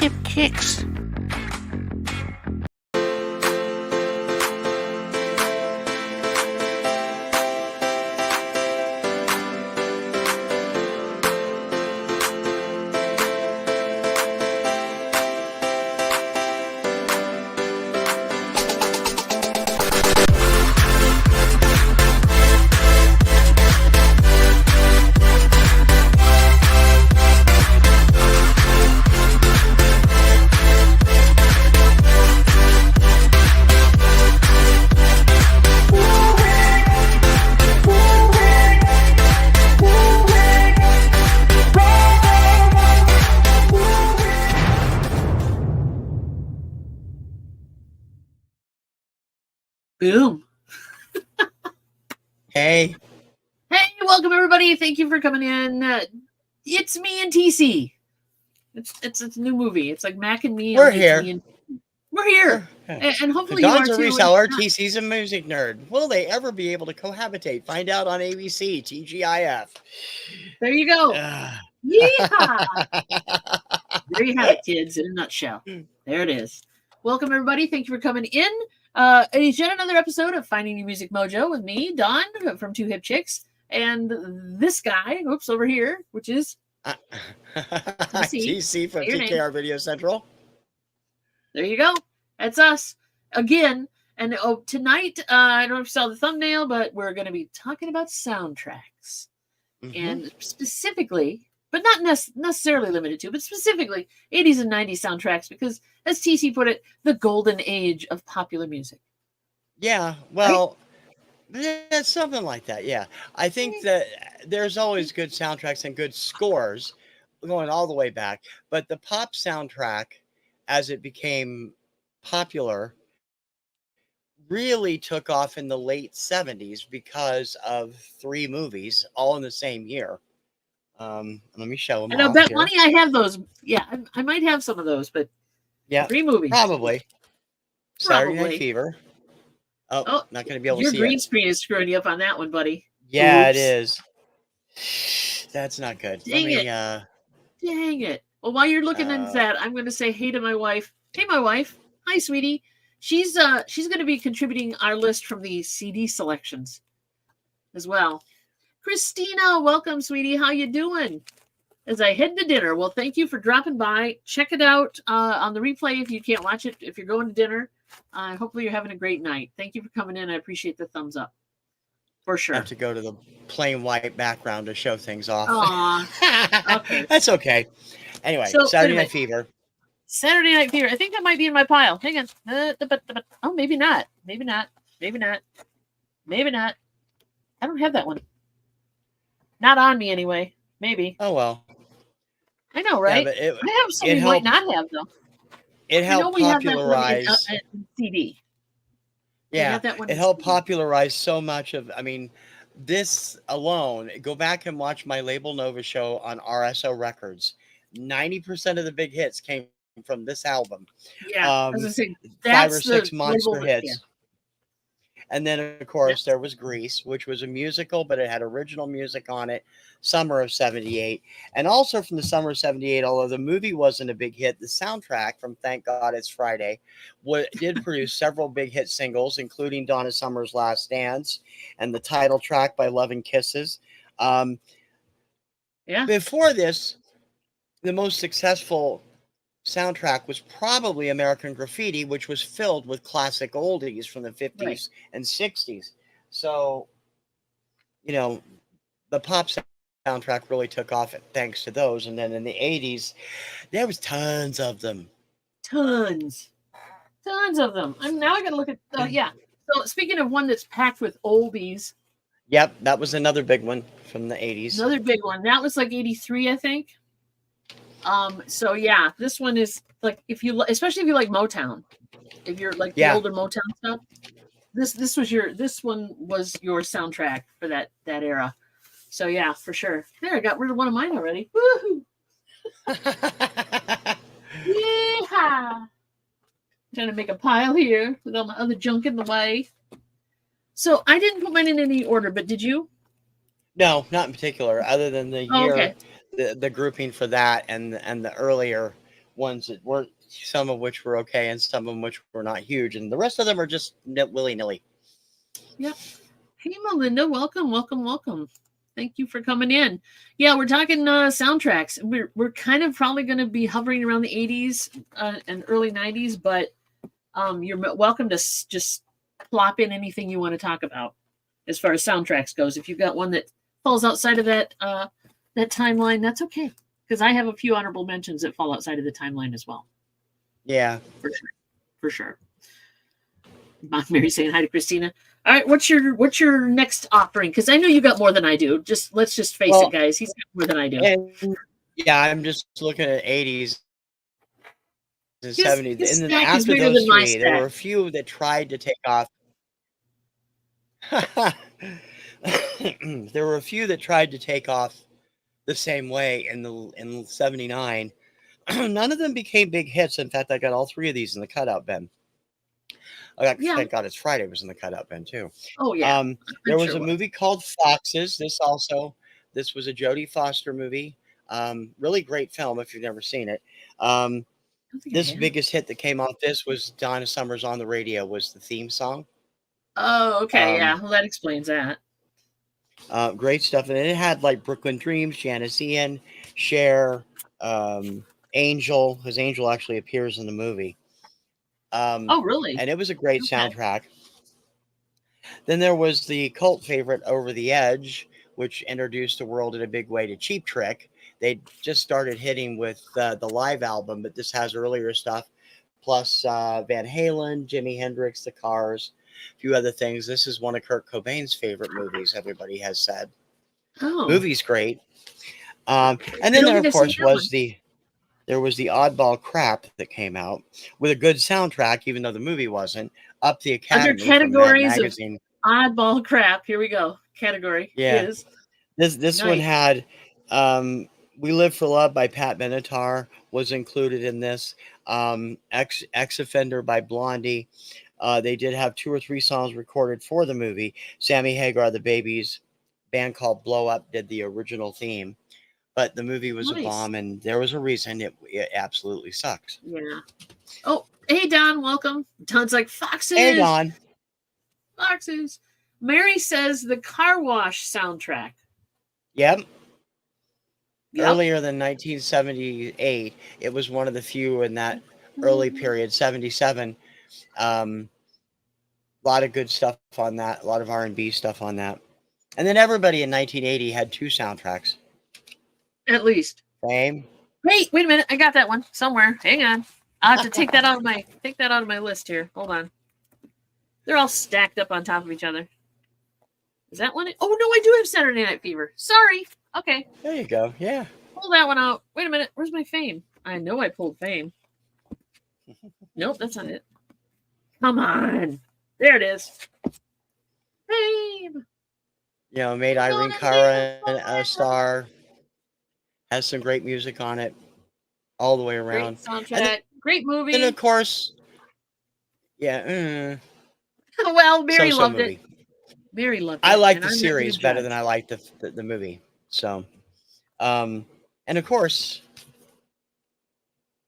hip kicks. Boom. Hey, Welcome everybody. Thank you for coming in. It's me and TC. It's a new movie. It's like Mac and me. We're here. We're here. And hopefully Don's you a are too. reseller. TC's a music nerd. Will they ever be able to cohabitate? Find out on ABC, TGIF. There you go. Yeehaw! There you have it, kids, in a nutshell. There it is. Welcome everybody. Thank you for coming in. It's yet another episode of Finding Your Music Mojo with me, Don, from Two Hip Chicks, and this guy, oops, over here, which is TC from TKR VideoCentral. There you go. That's us again. And tonight, I don't know if you saw the thumbnail, but we're going to be talking about soundtracks, and specifically, but not necessarily limited to, but specifically 80s and 90s soundtracks, because as TC put it, the golden age of popular music. Yeah, well, it's something like that. Yeah, I think that there's always good soundtracks and good scores going all the way back, but the pop soundtrack, as it became popular, really took off in the late 70s because of 3 movies all in the same year. Let me show them. And I'll bet money I have those. Yeah, I might have some of those, but yeah, 3 movies. Probably. Saturday Night Fever. Oh, not going to be able to see it. Your green screen is screwing you up on that one, buddy. Yeah, Oops. it is. That's not good. Dang it. Well, while you're looking at that, I'm going to say hey to my wife. Hey, my wife. Hi, sweetie. She's going to be contributing our list from the CD selections as well. Christina, welcome, sweetie. How you doing? As I head to dinner. Well, thank you for dropping by. Check it out on the replay if you can't watch it. If you're going to dinner, hopefully you're having a great night. Thank you for coming in. I appreciate the thumbs up. For sure. I have to go to the plain white background to show things off. Aw. Okay. That's okay. Anyway, so, Saturday Night Fever. Saturday Night Fever. I think that might be in my pile. Hang on. Oh, maybe not. Maybe not. I don't have that one. Not on me anyway. Maybe. Oh, well. I know, right? Yeah, I have some you might not have, though. It helped popularize. CD. Yeah, it helped popularize so much of, this alone, go back and watch my Label Nova show on RSO Records. 90% of the big hits came from this album. Yeah, I was gonna say, 5 or 6 monster hits. Yeah. And then, of course, there was Grease, which was a musical, but it had original music on it, summer of 78. And also from the summer of 78, although the movie wasn't a big hit, the soundtrack from Thank God It's Friday did produce several big hit singles, including Donna Summer's Last Dance and the title track by Love and Kisses. Before this, the most successful soundtrack was probably American Graffiti, which was filled with classic oldies from the 50s and 60s. So, the pop soundtrack really took off thanks to those. And then in the 80s, there was tons of them. Tons of them. And now I got to look at, So speaking of one that's packed with oldies. Yep, that was another big one from the 80s. Another big one. That was like 83, I think. So yeah, this one is like, especially if you like Motown, if you're like the older Motown stuff, this one was your soundtrack for that era. So yeah, for sure. There, I got rid of one of mine already. Woohoo! Yeehaw! Trying to make a pile here with all my other junk in the way. So I didn't put mine in any order, but did you? No, not in particular, other than the year, the grouping for that and the earlier ones that were, some of which were okay, and some of them which were not huge, and the rest of them are just willy nilly. Yep. Hey, Melinda, welcome, welcome, welcome. Thank you for coming in. Yeah, we're talking soundtracks. We're kind of probably going to be hovering around the 80s and early 90s, but you're welcome to just plop in anything you want to talk about as far as soundtracks goes. If you've got one that falls outside of that that timeline, that's okay, because I have a few honorable mentions that fall outside of the timeline as well. Yeah, for sure. Mary saying hi to Christina. All right, what's your next offering? Because I know you got more than I do. Let's just face it, guys. He's got more than I do. And yeah, I'm just looking at 80s and 70s. His And then stack is after bigger those than my three, there stack. were a few that tried to take off. There were a few that tried to take off the same way in 79. None of them became big hits. In fact, I got all three of these in the cutout bin. Thank God it's Friday was in the cutout bin too. Oh yeah. There was a movie called Foxes. This was a Jodie Foster movie. Really great film if you've never seen it. This biggest hit that came off this was Donna Summer's On the Radio was the theme song. Oh, okay, yeah. Well, that explains that. Great stuff. And it had like Brooklyn Dreams, Janice Ian, Cher, Angel, because Angel actually appears in the movie. Oh, really? And it was a great soundtrack. Then there was the cult favorite Over the Edge, which introduced the world in a big way to Cheap Trick. They just started hitting with the live album, but this has earlier stuff, plus Van Halen, Jimi Hendrix, The Cars, a few other things. This is one of Kurt Cobain's favorite movies, everybody has said. Oh. Movie's great. And then there, of course, was the Oddball Crap that came out with a good soundtrack, even though the movie wasn't. Up the Academy. Under categories of oddball crap, here we go. Category is this one had We Live for Love by Pat Benatar was included in this. Ex Offender by Blondie. They did have 2 or 3 songs recorded for the movie. Sammy Hagar, the Babies, band called Blow Up, did the original theme. But the movie was a bomb, and there was a reason it absolutely sucks. Yeah. Oh, hey, Don, welcome. Don's like, Foxes. Hey, Don. Foxes. Mary says the Car Wash soundtrack. Yep. Earlier than 1978, it was one of the few in that early period, 77. A lot of good stuff on that, a lot of R&B stuff on that. And then everybody in 1980 had 2 soundtracks. At least. Same. Wait a minute. I got that one somewhere. Hang on. I'll have to take that out of my list here. Hold on. They're all stacked up on top of each other. Is that one? Oh no, I do have Saturday Night Fever. Sorry. Okay. There you go. Yeah. Pull that one out. Wait a minute. Where's my Fame? I know I pulled Fame. Nope, that's not it. Come on. There it is. Fame. You know, made Irene Cara a star. Has some great music on it all the way around. Great soundtrack. Great movie. And of course, yeah. Well, Mary loved it. Mary loved it. I like the series better than I liked the movie. So, and of course.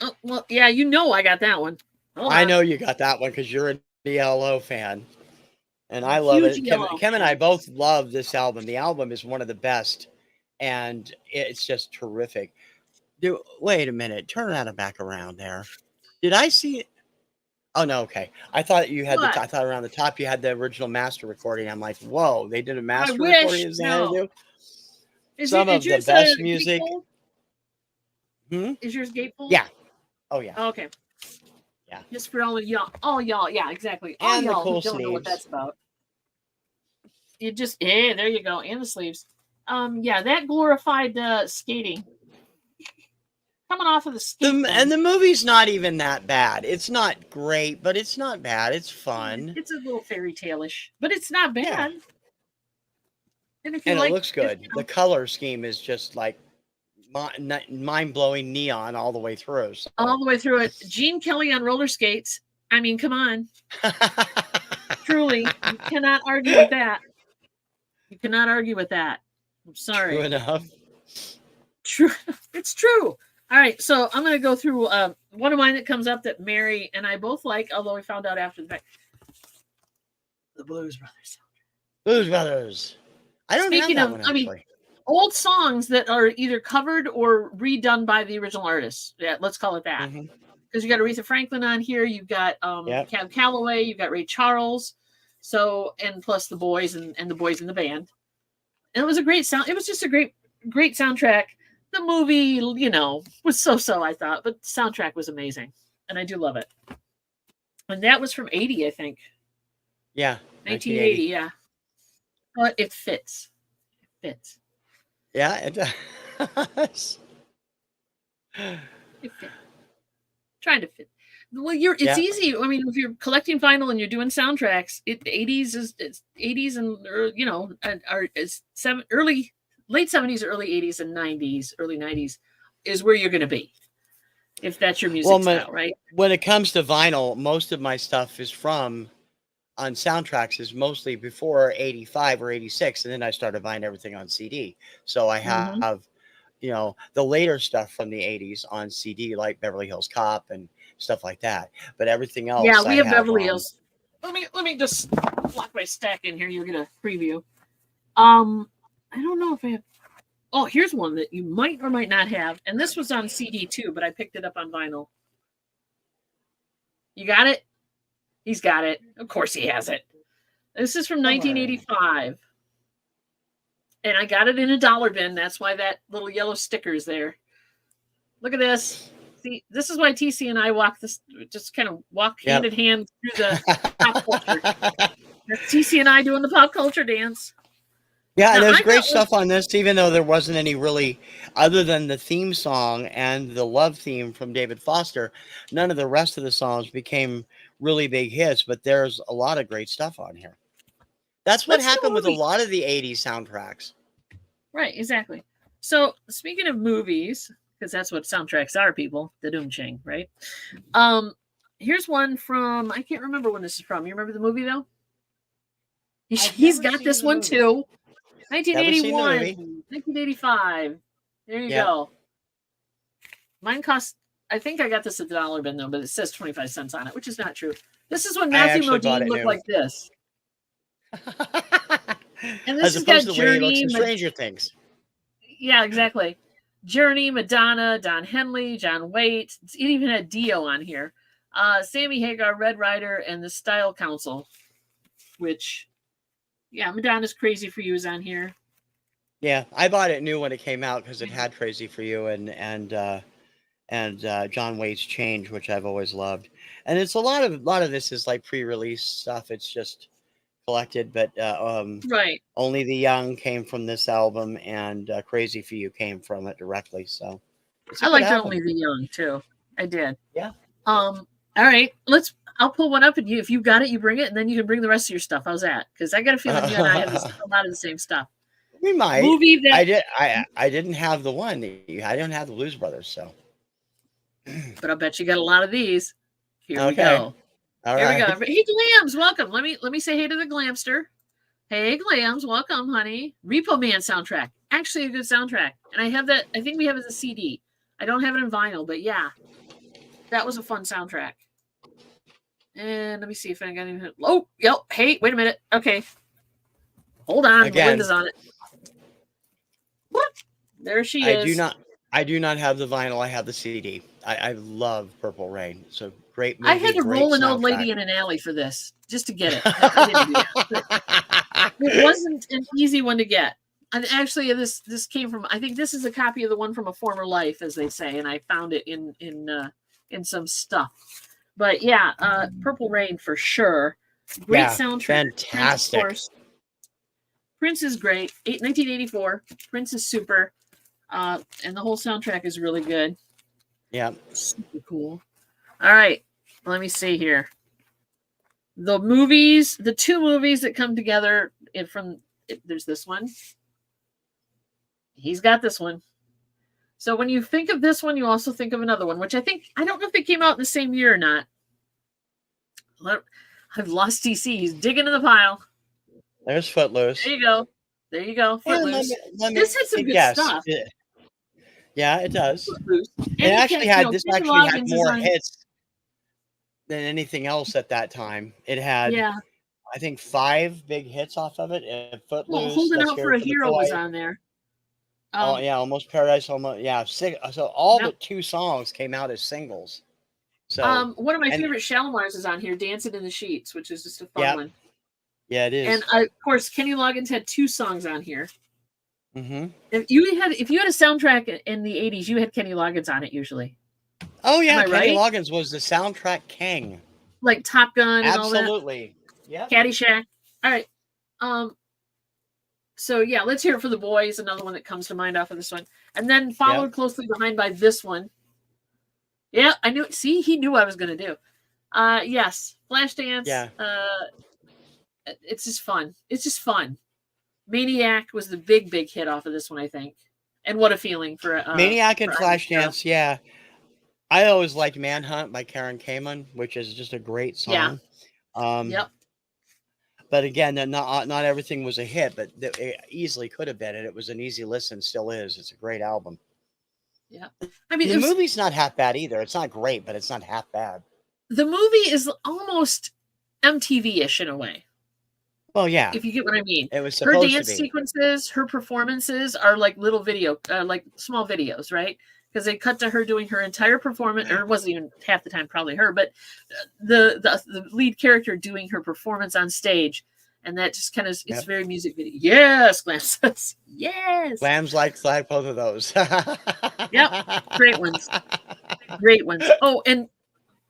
Oh, well, yeah, you know I got that one. I know you got that one because you're a DLO fan. And I love it. Kim and I both love this album. The album is one of the best. And it's just terrific. Dude, wait a minute. Turn that back around there. Did I see it? Oh, no. Okay. I thought you had I thought around the top you had the original master recording. I'm like, whoa, they did a master recording of Xanadu? Some of the best music. Is yours gatefold? Yeah. Oh, yeah. Oh, okay. Yeah. Just for all y'all. Oh, y'all. Yeah, exactly. All and y'all the cool who don't sleeves. know what that's about. You just, there you go. And the sleeves. Yeah, that glorified skating. Coming off of the skate. And the movie's not even that bad. It's not great, but it's not bad. It's fun. It's a little fairy tale-ish, but it's not bad. Yeah. And it looks good. The color scheme is just like mind-blowing neon all the way through. So. All the way through it. Gene Kelly on roller skates. I mean, come on. Truly, you cannot argue with that. You cannot argue with that. I'm sorry. True enough. True. It's true. All right, so I'm going to go through one of mine that comes up that Mary and I both like, although we found out after the fact. The Blues Brothers. Blues Brothers. I don't have Speaking that of, one I mean, actually. old songs that are either covered or redone by the original artists. Yeah, let's call it that. Mhm. Because you got Aretha Franklin on here, you've got Yep. Cab Calloway, you've got Ray Charles, so and plus the boys and the boys in the band. And it was a great sound. It was just a great soundtrack. The movie, you know, was so I thought, but the soundtrack was amazing, and I do love it. And that was from '80, I think. Yeah. 1980, yeah. But it fits. It fits. Yeah, it does. It fits. Trying to fit. Well, it's Yeah. easy. I mean, if you're collecting vinyl and you're doing soundtracks, the 80s is it's 80s and you know are is late 70s, early 80s, and 90s, early 90s is where you're going to be if that's your music style, right? When it comes to vinyl, most of my stuff is from on soundtracks is mostly before 85 or 86, and then I started buying everything on CD. So I Mm-hmm. have, you know, the later stuff from the 80s on CD, like Beverly Hills Cop and stuff like that. But everything else, Yeah, we I have have Beverly Hills. Let me just lock my stack in here. You'll get a preview. I don't know if I have. Oh, here's one that you might or might not have, and this was on CD too, but I picked it up on vinyl. You got it? He's got it. Of course he has it. This is from 1985. And I got it in a dollar bin. That's why that little yellow sticker is there. Look at this. See, this is why TC and I just kind of walk hand in hand through the pop culture. That's TC and I doing the pop culture dance. Yeah, and there's great stuff on this, even though there wasn't any really, other than the theme song and the love theme from David Foster, none of the rest of the songs became really big hits, but there's a lot of great stuff on here. That's what happened with a lot of the 80s soundtracks. Right, exactly. So, speaking of movies, because that's what soundtracks are, people, the doom-ching, right? Here's one from, I can't remember when this is from. You remember the movie, though? He's got this one, too. 1981, 1985. There you go. Mine cost, I think I got this at the dollar bin, though, but it says 25 cents on it, which is not true. This is when Matthew Modine looked like this. And this has got Journey, Stranger Things. Yeah, exactly. Journey, Madonna, Don Henley, John Waite. It even had Dio on here. Sammy Hagar, Red Rider, and the Style Council, which, yeah, Madonna's Crazy for You is on here. Yeah, I bought it new when it came out because it had Crazy for You and John Waite's Change, which I've always loved. And it's a lot of this is like pre-release stuff. It's just collected, but right. Only the Young came from this album, and Crazy for You came from it directly. So I liked Only the Young too. I did. Yeah. All right, I'll pull one up, and if you got it, you bring it, and then you can bring the rest of your stuff. How's that? Because I got a feeling you and I have a lot of the same stuff. We might. Movie that I didn't have the one. I didn't have the Blues Brothers, so. But I bet you got a lot of these. Here we go. All Here right. we go. Hey, Glams, welcome. Let me say hey to the Glamster. Hey, Glams, welcome, honey. Repo Man soundtrack. Actually a good soundtrack. And I have that, I think we have it as a CD. I don't have it in vinyl, but yeah. That was a fun soundtrack. And let me see if I got anything. Oh, yep. Hey, wait a minute. Okay. Hold on. The wind is on it. There she is. I do not have the vinyl. I have the CD. I love Purple Rain. It's a great movie. I had to roll an old lady in an alley for this just to get it. It wasn't an easy one to get. And actually, this came from. I think this is a copy of the one from a former life, as they say, and I found it in some stuff. But yeah, Purple Rain for sure. Great soundtrack. Fantastic. Prince, Prince is great. 1984. Prince is super. And the whole soundtrack is really good. Yeah. Super cool. All right. Let me see here. The two movies that come together there's this one. He's got this one. So when you think of this one, you also think of another one, which I don't know if they came out in the same year or not. I've lost TC. He's digging in the pile. There's Footloose. There you go. Footloose. This had some good stuff. Yeah, it does. Footloose. It Any actually Ken, had this Kenny actually had Loggins is more on. hits than anything else at that time. It had, Yeah. I think, 5 big hits off of it. Well, Footloose, Holding Let's Out Hear for It a for the Hero Boy. was on there. Oh yeah, Almost Paradise, almost, yeah. So all Yep. but 2 songs came out as singles. So One of my and favorite Shalimars is on here, Dancing in the Sheets, which is just a fun yeah, one. yeah, it And is. of course, Kenny Loggins had 2 songs on here. Mm-hmm. If you had a soundtrack in the 80s, you had Kenny Loggins on it usually. Oh Am yeah, I Kenny right? Loggins was the soundtrack king. Like Top Gun and all that. Absolutely. Yep. Caddyshack. All right. So yeah, let's hear it for the boys. Another one that comes to mind off of this one, and then followed closely behind by this one. Yeah, I knew. See, he knew what I was going to do. Yes, Flashdance. Yeah. It's just fun. It's just fun. Maniac was the big hit off of this one, I think. And What a Feeling for Maniac and for Irish Girl. Flashdance, yeah. I always liked Manhunt by Karen Kamen, which is just a great Yeah. song. Yep. But again, not everything was a hit, but it easily could have been, and it was an easy listen, still is. It's a great album. Yeah. I mean, The movie's not half bad either. It's not great, but it's not half bad. The movie is almost MTV-ish in a way. Well, yeah. If you get what I mean. It was Her supposed dance to be. sequences, her performances are like little video, like small videos, right? Because they cut to her doing her entire performance, or it wasn't even half the time probably her, but the lead character doing her performance on stage, and that just kind of it's very music video. Yes, Glam says yes. Lambs like both of those. Yep, great ones, great ones. Oh, and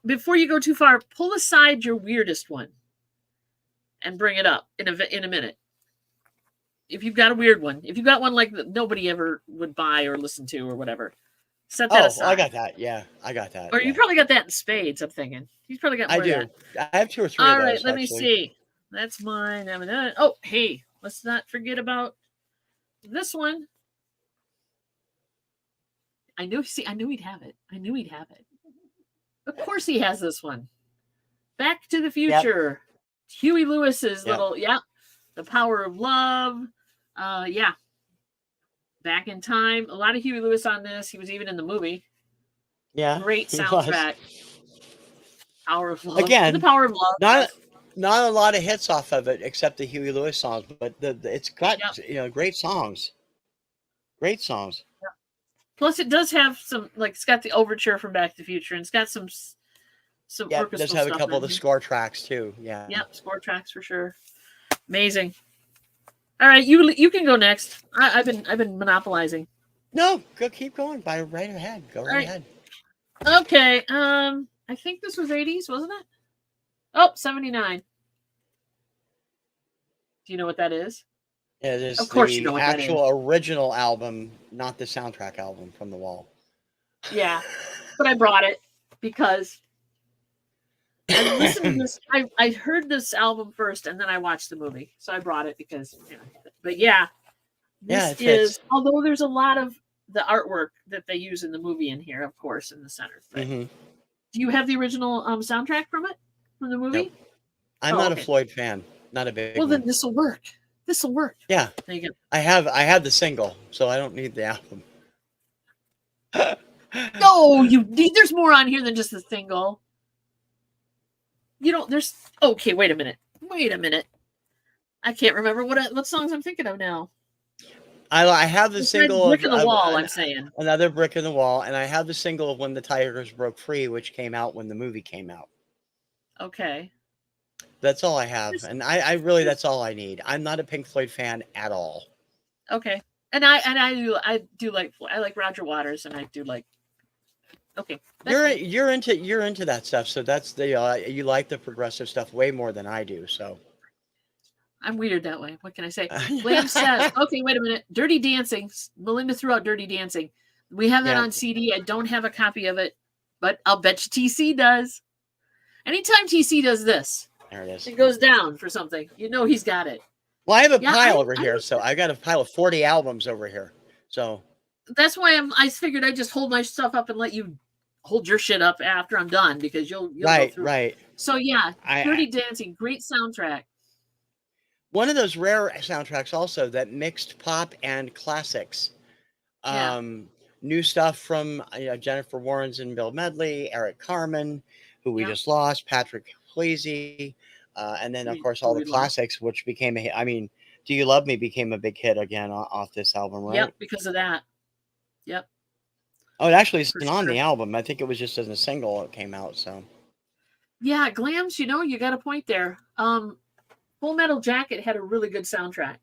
before you go too far, pull aside your weirdest one and bring it up in a minute. If you've got a weird one, if you've got one like that nobody ever would buy or listen to or whatever, set that aside. I got that. Yeah, I got that. Or you probably got that in spades, I'm thinking. He's probably got more I do. of that. I have 2 or 3 All of those, right, let me actually. see. That's mine. Oh, hey, let's not forget about this one. I knew he'd have it. I knew he'd have it. Of course he has this one. Back to the Future. Yep. Huey Lewis's little, The Power of Love. Yeah. Back in Time. A lot of Huey Lewis on this. He was even in the movie. Yeah. Great soundtrack. Power of Love. Again, The Power of Love. Not a lot of hits off of it except the Huey Lewis songs, but it's got great songs. Great songs. Yep. Plus, it does have some it's got the overture from Back to the Future, and it's got some it does have a couple of the score tracks too. Yeah. Yep, score tracks for sure. Amazing. All right, you can go next. I've been monopolizing. No, keep going. Right ahead. Go right ahead. Okay. I think this was 80s, wasn't it? Oh, 79. Do you know what that is? Yeah, it is. Of course you know what that is. Actual original album, not the soundtrack album from The Wall. Yeah, but I brought it because I listened to this. I heard this album first, and then I watched the movie, so I brought it because. But yeah, this is. Although there's a lot of the artwork that they use in the movie in here, of course, in the center. But do you have the original soundtrack from the movie? Nope. I'm not a Floyd fan. Not a big. Well, then this will work. This will work. Yeah. There you go. I have the single, so I don't need the album. No, there's more on here than just the single. There's okay, wait a minute. I can't remember what songs I'm thinking of now. I have the single Brick in the Wall, I'm saying. Another Brick in the Wall, and I have the single of When the Tigers Broke Free, which came out when the movie came out. Okay. That's all I have. And I really that's all I need. I'm not a Pink Floyd fan at all. Okay. And I like Roger Waters, and I do like. Okay. You're into that stuff, so that's you like the progressive stuff way more than I do. So I'm weird that way. What can I say? Lamb says, okay, wait a minute. Dirty Dancing. Melinda threw out Dirty Dancing. We have that on CD. I don't have a copy of it, but I'll bet you TC does. Anytime TC does this, there it is. It goes down for something. He's got it. Well, I have a pile over here, so I got a pile of 40 albums over here. So that's why I figured I'd just hold my stuff up and let you hold your shit up after I'm done because you'll go through. Right. So Dirty Dancing, great soundtrack. One of those rare soundtracks also that mixed pop and classics. new stuff from Jennifer Warrens and Bill Medley, Eric Carmen, who we Yeah. just lost, Patrick Swayze, and then of course all the We lost. classics, which became a hit. I mean, "Do You Love Me" became a big hit again off this album, right? Yep, because of that. Yep, Oh, it actually for isn't on sure. the album. I think it was just as a single it came out. So Yeah, Glams, you got a point there. Full Metal Jacket had a really good soundtrack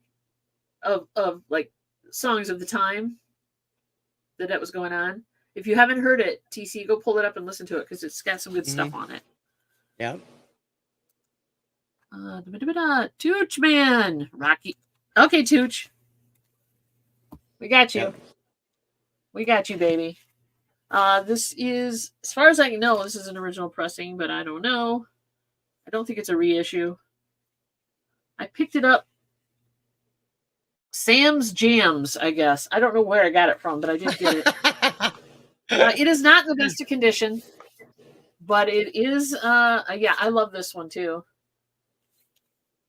of like songs of the time that was going on. If you haven't heard it, TC, go pull it up and listen to it because it's got some good stuff on it. yeah. Tooch Man, Rocky. Okay, Tooch, we got you. Yep. We got you, baby. This is, as far as I can know, this is an original pressing, but I don't know. I don't think it's a reissue. I picked it up. Sam's Jams, I guess. I don't know where I got it from, but I did get it. It is not in the best of condition, but it is. Yeah, I love this one too,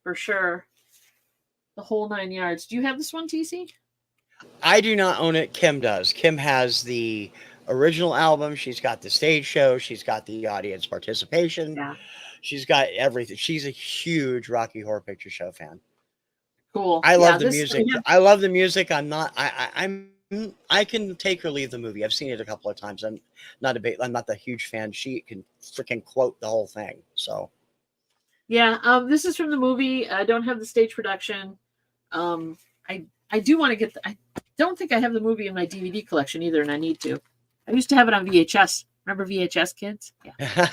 for sure. The whole 9 yards. Do you have this one, TC? I do not own it. Kim does. Kim has the original album. She's got the stage show. She's got the audience participation. Yeah. She's got everything. She's a huge Rocky Horror Picture Show fan. Cool. I love the this, music. I love the music. I'm not. I can take or leave the movie. I've seen it a couple of times. I'm not the huge fan. She can freaking quote the whole thing. So yeah. This is from the movie. I don't have the stage production. I do want to get. I don't think I have the movie in my DVD collection either, and I need to. I used to have it on VHS. Remember VHS, kids? Yeah.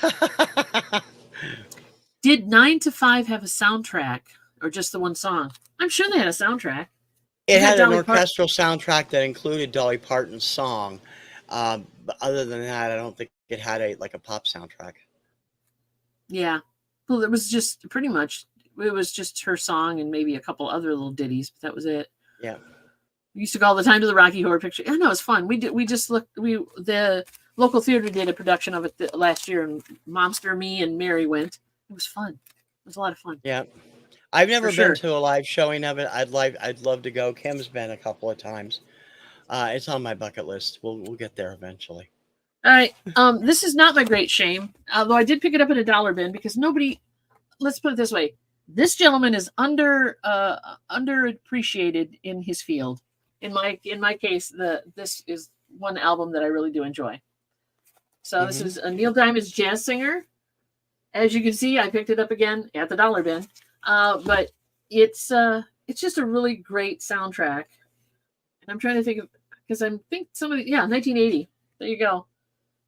Did 9 to 5 have a soundtrack or just the one song? I'm sure they had a soundtrack. It had an orchestral soundtrack that included Dolly Parton's song. But other than that, I don't think it had a pop soundtrack. Yeah. Well, it was just pretty much, it was just her song and maybe a couple other little ditties, but that was it. Yeah. We used to go all the time to the Rocky Horror Picture. I know, it was fun. The local theater did a production of it last year, and Momster, me, and Mary went. It was fun. It was a lot of fun. Yeah. I've never been to a live showing of it. I'd love to go. Kim's been a couple of times. It's on my bucket list. We'll get there eventually. All right. This is not my great shame, although I did pick it up at a dollar bin because nobody. Let's put it this way: this gentleman is underappreciated in his field. In my case, this is one album that I really do enjoy. So this is Neil Diamond's Jazz Singer. As you can see, I picked it up again at the dollar bin. But it's just a really great soundtrack. And I'm trying to think of, because I think 1980. There you go.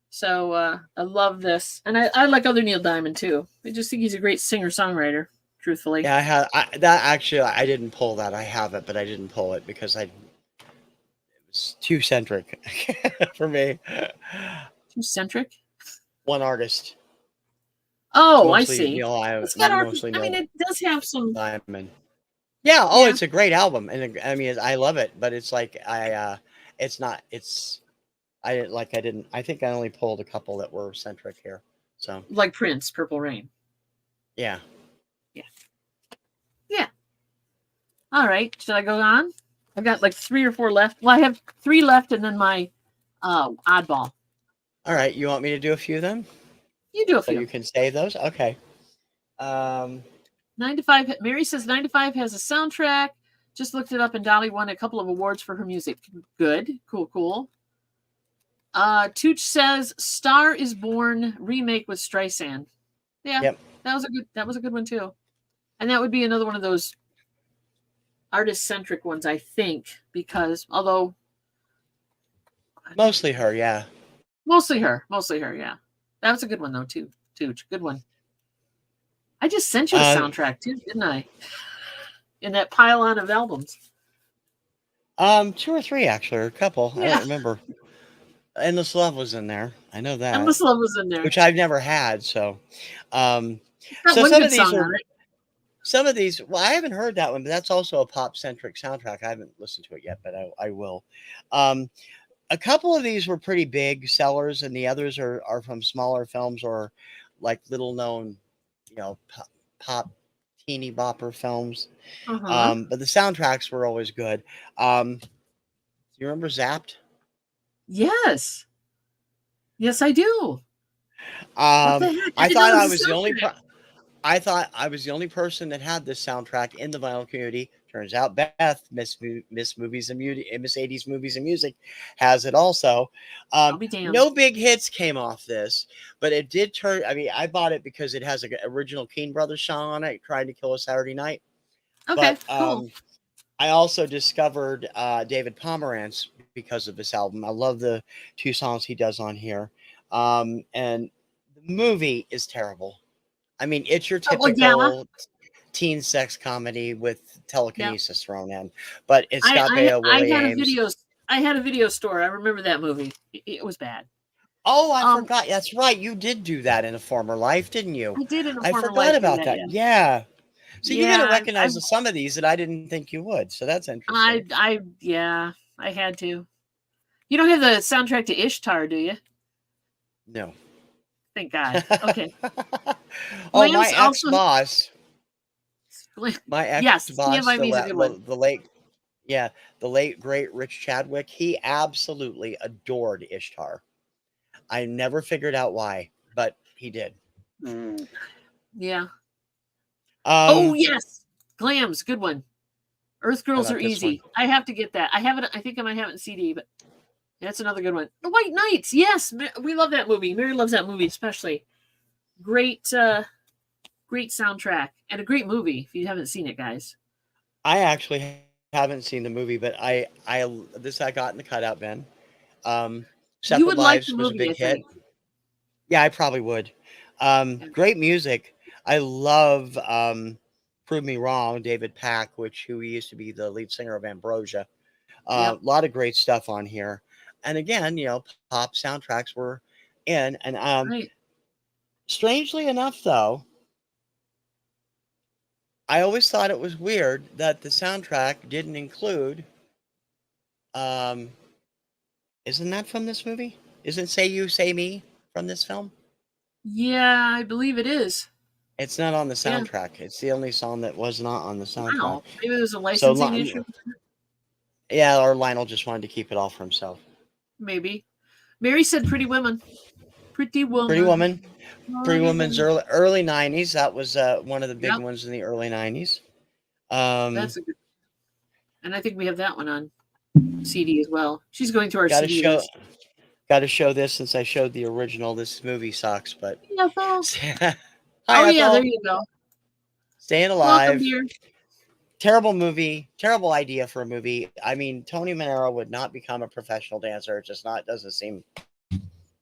So I love this. And I like other Neil Diamond too. I just think he's a great singer-songwriter, truthfully. Yeah, I didn't pull that. I have it, but I didn't pull it because it was too centric for me. Too centric? One artist. Oh, mostly I see. It does have some Diamond. Yeah. Oh, yeah. It's a great album, and I mean, I love it. But it's like it's not. It's I think I only pulled a couple that were centric here. So like Prince, Purple Rain. Yeah. Yeah. All right. Should I go on? I've got like 3 or 4 left. Well, I have 3 left, and then my oddball. All right. You want me to do a few then? You do a few. So you can save those? Okay. 9 to 5. Mary says 9 to 5 has a soundtrack. Just looked it up, and Dolly won a couple of awards for her music. Good. Cool. Tooch says Star is Born remake with Streisand. Yeah. Yep. That was a good one too. And that would be another one of those artist-centric ones, I think, because although mostly her, yeah. Mostly her, yeah. That was a good one though, too. Tooch, good one. I just sent you a soundtrack too, didn't I? In that pile-on of albums. 2 or 3 actually, or a couple. Yeah. I don't remember. Endless Love was in there. I know that. Endless Love was in there, which I've never had. So, so some of these. Well, I haven't heard that one, but that's also a pop-centric soundtrack. I haven't listened to it yet, but I will. A couple of these were pretty big sellers, and the others are from smaller films or like little-known, pop teeny bopper films. But the soundtracks were always good. Do you remember Zapped? Yes. Yes, I do. What the Um, heck? I I didn't know thought there I was a was the only soundtrack. I thought I was the only person that had this soundtrack in the vinyl community. Turns out Beth, Miss Movies and Miss 80s Movies and Music, has it also. I'll be damned. No big hits came off this, but it did turn. I mean, I bought it because it has an original Keen Brothers song on it, "Trying to Kill a Saturday Night." Okay, But cool. I also discovered David Pomerantz because of this album. I love the two songs he does on here, and the movie is terrible. I mean, it's your Well, yeah, typical teen sex comedy with yeah. telekinesis thrown in, but it's I got I Bea I Willie had a Ames. video. I had a video store. I remember that movie. It was bad. Oh, I Um, forgot. That's right. You did do that in a former life, didn't you? I did in a I former forgot life do about that. that. Yeah, Yeah. So you're yeah. gonna recognize some of these that I didn't think you would. So that's interesting. Yeah. I had to. You don't have the soundtrack to Ishtar, do you? No. Thank God. Okay. Oh, my Lambs ex also. boss, my ex Yes, Stand boss, by Me is a good one. the late, yeah, the late great Rich Chadwick. He absolutely adored Ishtar. I never figured out why, but he did. Yeah. Oh Um, yes, Glams, good one. Earth how Girls Are about this one? Easy. I have to get that. I have it. I think I might have it in CD, but that's another good one. The White Knights. Yes, we love that movie. Mary loves that movie especially. Great, great soundtrack and a great movie. If you haven't seen it, guys, I actually haven't seen the movie, but I got in the cutout bin. Um, you Separate would like the Lives was a movie. big I hit. think. Yeah, I probably would. Yeah. Great music. I love Prove Me Wrong, David Pack, who he used to be the lead singer of Ambrosia. A Yep. lot of great stuff on here. And again, pop soundtracks were in. And Right. strangely enough, though, I always thought it was weird that the soundtrack didn't include. Um, isn't that from this movie? Isn't Say You, Say Me from this film? Yeah, I believe it is. It's not on the Yeah. soundtrack. It's the only song that was not on the soundtrack. Wow. Maybe there's a So, licensing issue. yeah, or Lionel just wanted to keep it all for himself. Maybe. Mary said Pretty Women. Pretty Pretty Woman. Woman. Pretty Pretty Woman's Woman. early 90s. That was one of the big Yep. ones in the early 90s. That's a good. And I think we have that one on CD as well. She's going through our Got to CD show list. got to show this since I showed the original. This movie sucks, but Ethel. hi Oh yeah, there Ethel, you go. staying Welcome, alive. dear. Terrible movie, terrible idea for a movie. I mean, Tony Manero would not become a professional dancer. It just not doesn't seem.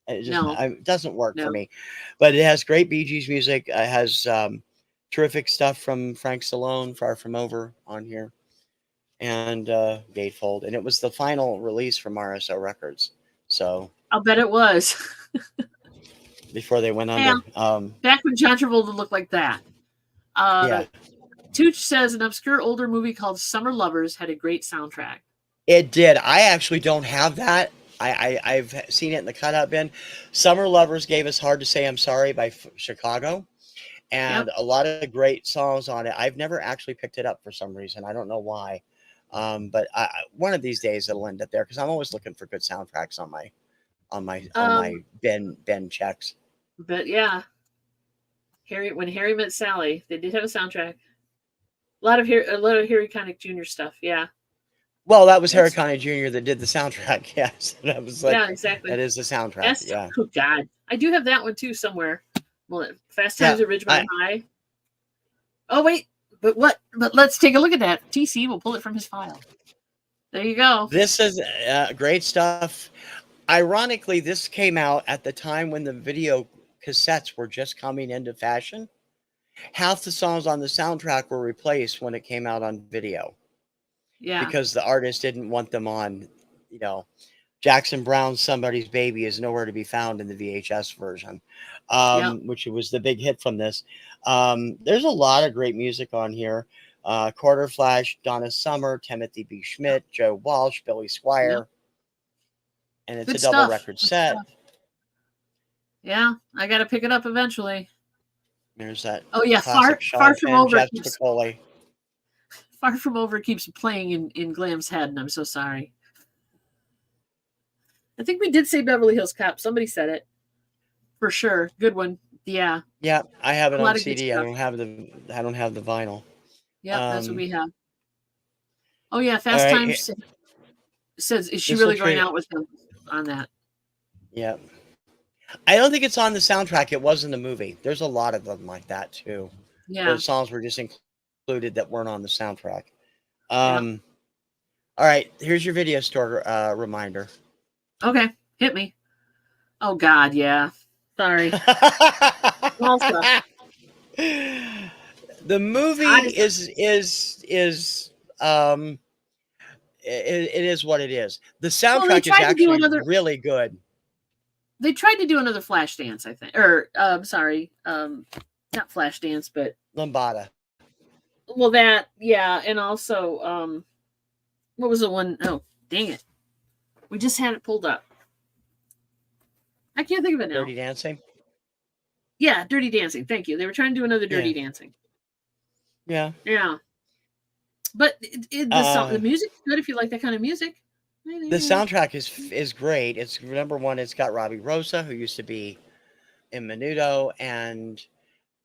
No, It doesn't work for no. me. But it has great Bee Gees music. It has terrific stuff from Frank Stallone, Far From Over on here, and Gatefold. And it was the final release from RSO Records. So I'll bet it was. before they went Yeah, under. back when John Travolta looked like that. Yeah, Tooch says an obscure older movie called Summer Lovers had a great soundtrack. it did. I actually don't have that. I've seen it in the cutout bin. Summer Lovers gave us Hard to Say I'm Sorry by Chicago. And Yep. a lot of great songs on it. I've never actually picked it up for some reason. I don't know why. But one of these days it'll end up there because I'm always looking for good soundtracks on my Ben checks. But yeah, when Harry Met Sally, they did have a soundtrack. A lot of Harry Connick Jr. stuff. Yeah. Well, that was Harry That's, Connick Jr. that did the soundtrack. Yes, that was yeah, like exactly. that is the soundtrack. That's, Yeah. oh God, I do have that one too somewhere. Well, Fast Yeah. Times at Ridgemont High. Oh wait, but what? But let's take a look at that. TC will pull it from his file. There you go. This is great stuff. Ironically, this came out at the time when the video cassettes were just coming into fashion. Half the songs on the soundtrack were replaced when it came out on video. Yeah. Because the artist didn't want them on, Jackson Brown's Somebody's Baby is nowhere to be found in the VHS version, Yep. which was the big hit from this. There's a lot of great music on here. Quarter Flash, Donna Summer, Timothy B. Schmidt, Joe Walsh, Billy Squire. Yep. And it's Good a double stuff. record Good set. stuff. Yeah, I got to pick it up eventually. There's that. Oh yeah, Far from over. Far from over keeps playing in Glam's head, and I'm so sorry. I think we did say Beverly Hills Cop. Somebody said it for sure. Good one. Yeah, Yeah, I have it a on lot of good CD. stuff. I don't have the vinyl. Yep, that's what Um, we have. Oh yeah, all Fast right, Times says, is she this will really going trade. out with him on that? Yeah, I don't think it's on the soundtrack. It was in the movie. There's a lot of them like that too, where Yeah, the songs were just included that weren't on the soundtrack. yeah. All right, here's your video store reminder. Okay, hit me. Oh God, yeah. Sorry. Also, The movie ties. is it is what it is. The Well, they soundtrack is tried to do actually another. really good. They tried to do another Flashdance, I think, or sorry, not Flashdance, but Lambada. well, that yeah, and also what was the one? Oh, dang it, we just had it pulled up. I can't think of it now. Dirty Dancing. Yeah, Dirty Dancing. Thank you. They were trying to do another Dirty Yeah. Dancing. Yeah. Yeah, but the music's good if you like that kind of music. The soundtrack is great. It's number one. It's got Robbie Rosa, who used to be in Menudo and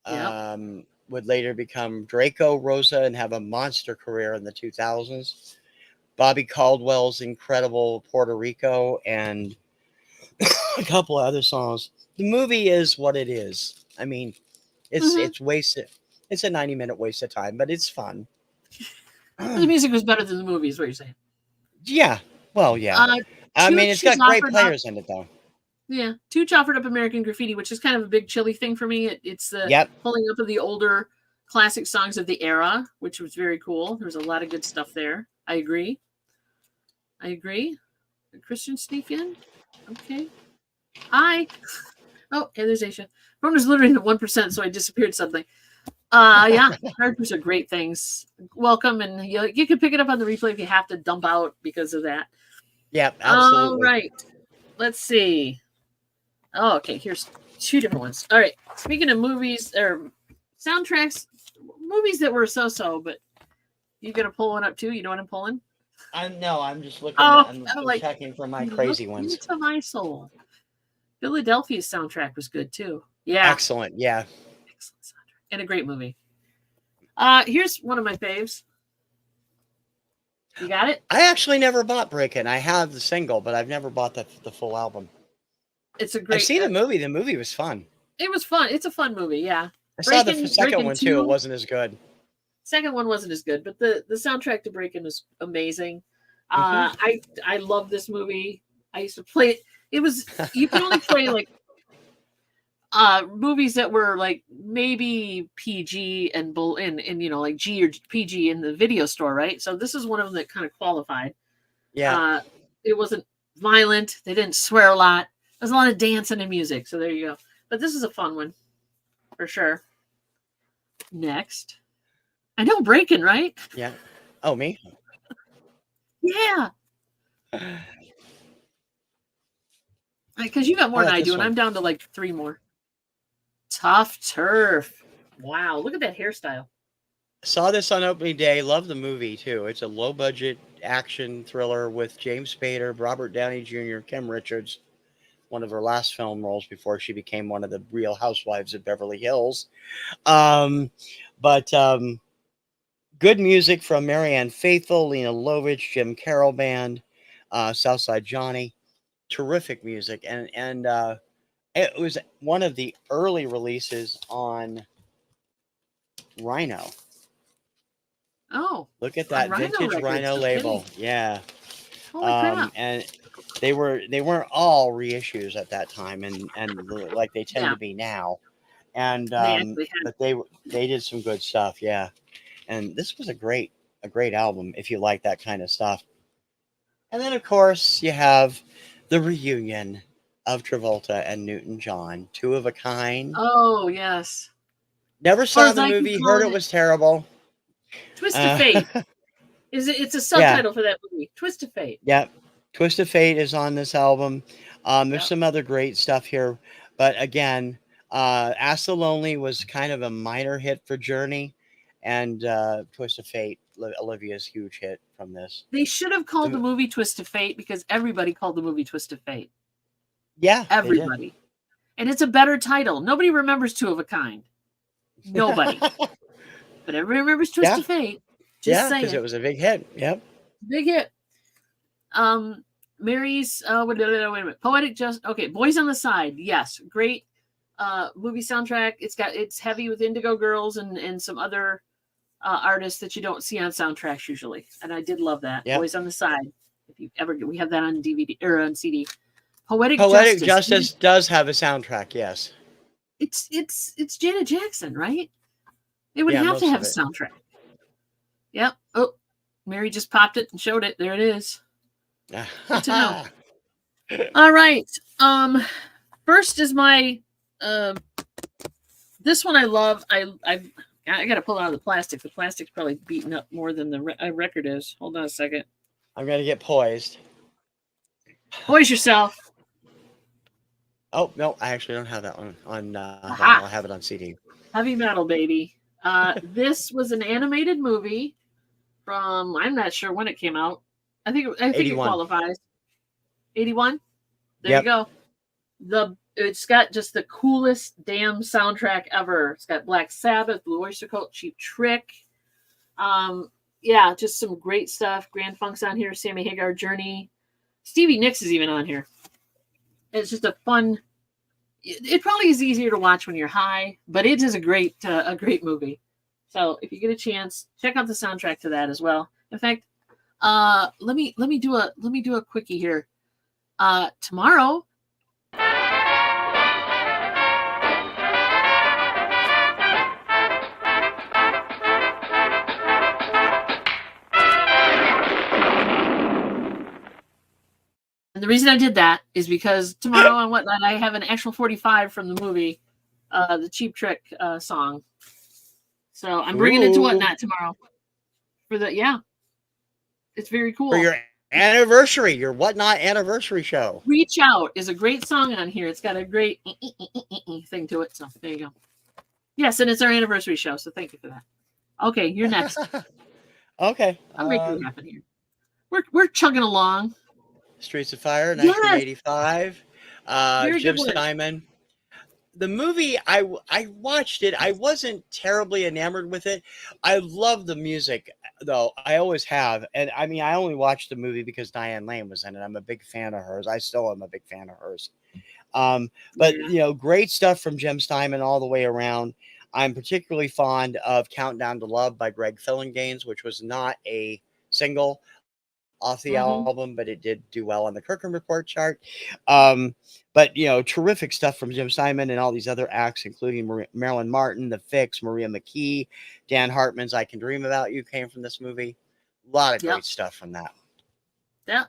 Yep. would later become Draco Rosa and have a monster career in the 2000s. Bobby Caldwell's incredible Puerto Rico and a couple of other songs. The movie is what it is. I mean, it's wasted. It's a 90-minute waste of time, but it's fun. The music was better than the movie, is what you're saying. Yeah. Well, yeah. I mean, it's got great players in it, though. Yeah, Tooch offered up American Graffiti, which is kind of a big Chili thing for me. It's the pulling up of the older classic songs of the era, which was very cool. There's a lot of good stuff there. I agree. Did Christian sneak in? Okay. Hi. Oh, hey, there's Aisha. Phone was literally at 1%, so I disappeared something. Yeah, characters are great things. Welcome, and you can pick it up on the replay if you have to dump out because of that. Yeah, absolutely. All right. Let's see. Oh, okay. Here's two different ones. All right. Speaking of movies or soundtracks, movies that were so, but you gonna pull one up too? You know what I'm pulling? No, I'm just looking. I'm like checking for my crazy ones. Into my soul. Philadelphia's soundtrack was good too. Yeah. Excellent. Yeah. Excellent soundtrack and a great movie. Here's one of my faves. You got it? I actually never bought Breakin'. I have the single, but I've never bought the full album. It's a great. I've seen the movie. The movie was fun. It was fun. It's a fun movie. Yeah. I saw the second one too. It wasn't as good. Second one wasn't as good, but the soundtrack to Breakin' was amazing. I love this movie. I used to play it. It was you could only play like movies that were like maybe PG and like G or PG in the video store, right? So this is one of them that kind of qualified. Yeah. It wasn't violent. They didn't swear a lot. There's a lot of dancing and music. So there you go. But this is a fun one for sure. Next. I know Breakin', right? Yeah. Oh, me? Yeah. Because you got more than I do, and I'm down to like 3 more. Tough Turf. Wow, look at that hairstyle. Saw this on opening day. Love the movie too. It's a low budget action thriller with James Spader, Robert Downey Jr., Kim Richards, one of her last film roles before she became one of the Real Housewives of Beverly Hills. Good music from Marianne Faithfull, Lena Lovitch, Jim Carroll Band, Southside Johnny. Terrific music, and it was one of the early releases on Rhino. Oh, look at that vintage Rhino label. Yeah. Holy crap. And they weren't all reissues at that time, and like they tend to be now. And but they did some good stuff. Yeah. And this was a great album if you like that kind of stuff. And then of course you have the reunion of Travolta and Newton-John, two of a kind. Oh yes. Never saw the movie. Heard it was terrible. Twist of Fate. It's a subtitle for that movie. Twist of Fate. Yep. Twist of Fate is on this album. There's some other great stuff here, but again, Ask the Lonely was kind of a minor hit for Journey, and Twist of Fate, Olivia's huge hit from this. They should have called the The- movie Twist of Fate because everybody called the movie Twist of Fate. yeah, they did. Everybody. And it's a better title. Nobody remembers Two of a Kind. Nobody. But everybody remembers Twist Yeah. of Fate. Just Yeah, because saying. it was a big hit. Yep. Big hit. Mary's wait a minute. Poetic Just okay, Boys on the Side. Yes. Great movie soundtrack. It's heavy with Indigo Girls and some other artists that you don't see on soundtracks usually. And I did love that. Yep. Boys on the Side. If you ever we have that on DVD or on CD. Poetic Justice does have a soundtrack, yes. It's Janet Jackson, right? It would have to have a soundtrack. Yep. Oh, Mary just popped it and showed it. There it is. Good to know. All right. First is my this one I love. I got to pull out of the plastic. The plastic's probably beaten up more than the record is. Hold on a second. I'm gonna get poised. Poise yourself. Oh no, I actually don't have that one on. I'll have it on CD. Heavy metal, baby. This was an animated movie from I'm not sure when it came out. I think it qualifies. 81. There you go. It's got just the coolest damn soundtrack ever. It's got Black Sabbath, Blue Oyster Cult, Cheap Trick. Yeah, just some great stuff. Grand Funk's on here. Sammy Hagar, Journey. Stevie Nicks is even on here. It's just a fun. It probably is easier to watch when you're high, but it is a great movie. So if you get a chance, check out the soundtrack to that as well. In fact, let me do a quickie here. Tomorrow. And the reason I did that is because tomorrow and whatnot, I have an actual 45 from the movie, the Cheap Trick song. So I'm bringing it to Whatnot tomorrow. It's very cool. For your anniversary, your Whatnot anniversary show. Reach Out is a great song on here. It's got a great thing to it. So there you go. Yes, and it's our anniversary show. So thank you for that. Okay, you're next. Okay. I'm making it happen here. We're chugging along. Streets of Fire, 1985. Jim Steinman. The movie, I watched it. I wasn't terribly enamored with it. I love the music, though. I always have. And I mean, I only watched the movie because Diane Lane was in it. I'm a big fan of hers. I still am a big fan of hers. But, you know, great stuff from Jim Steinman all the way around. I'm particularly fond of Countdown to Love by Greg Phillinganes, which was not a single off the album, but it did do well on the Kirkham Report chart. But, you know, terrific stuff from Jim Steinman and all these other acts, including Marilyn Martin, The Fix, Maria McKee, Dan Hartman's I Can Dream About You came from this movie. A lot of great stuff from that. The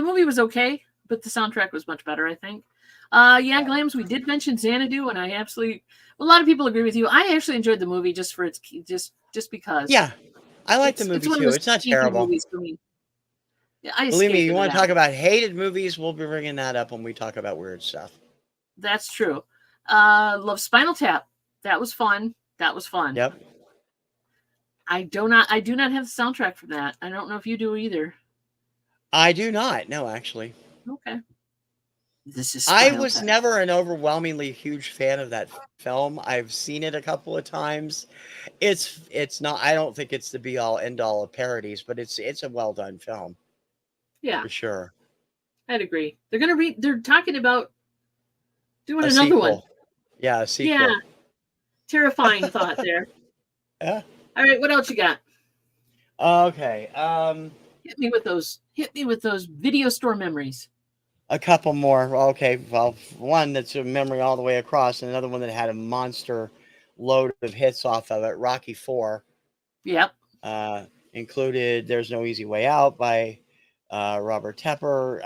movie was okay, but the soundtrack was much better, I think. Glams, we did mention Xanadu, and a lot of people agree with you. I actually enjoyed the movie just for its just because. Yeah. I like the movie too. It's not terrible. Yeah, believe me, you want to talk about hated movies, we'll be bringing that up when we talk about weird stuff. That's true. Love Spinal Tap. That was fun. Yep. I do not have the soundtrack for that. I don't know if you do either. I do not. No, actually. Okay. I was never an overwhelmingly huge fan of that film. I've seen it a couple of times. It's not. I don't think it's the be all end all of parodies, but it's a well done film. Yeah, for sure. I'd agree. They're talking about doing another one. Yeah, a sequel. Yeah, terrifying thought there. Yeah. All right, what else you got? Okay. Hit me with those video store memories. A couple more. Okay, well, one that's a memory all the way across, and another one that had a monster load of hits off of it. Rocky IV. Yep. Included "There's No Easy Way Out" by Robert Tepper,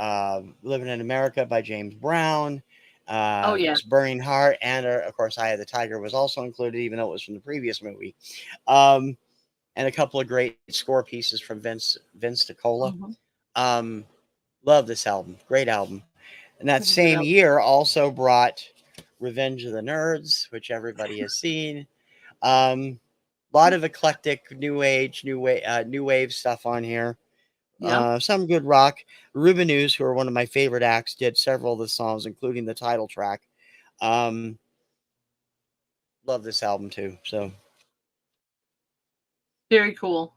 "Living in America" by James Brown. "Burning Heart," and of course, "Eye of the Tiger" was also included, even though it was from the previous movie. And a couple of great score pieces from Vince DiCola. Love this album. Great album. And that same year also brought Revenge of the Nerds, which everybody has seen. A lot of eclectic new age, new wave stuff on here. Yeah. Some good rock. Rubenews, who are one of my favorite acts, did several of the songs, including the title track. Um, love this album too. So Very cool.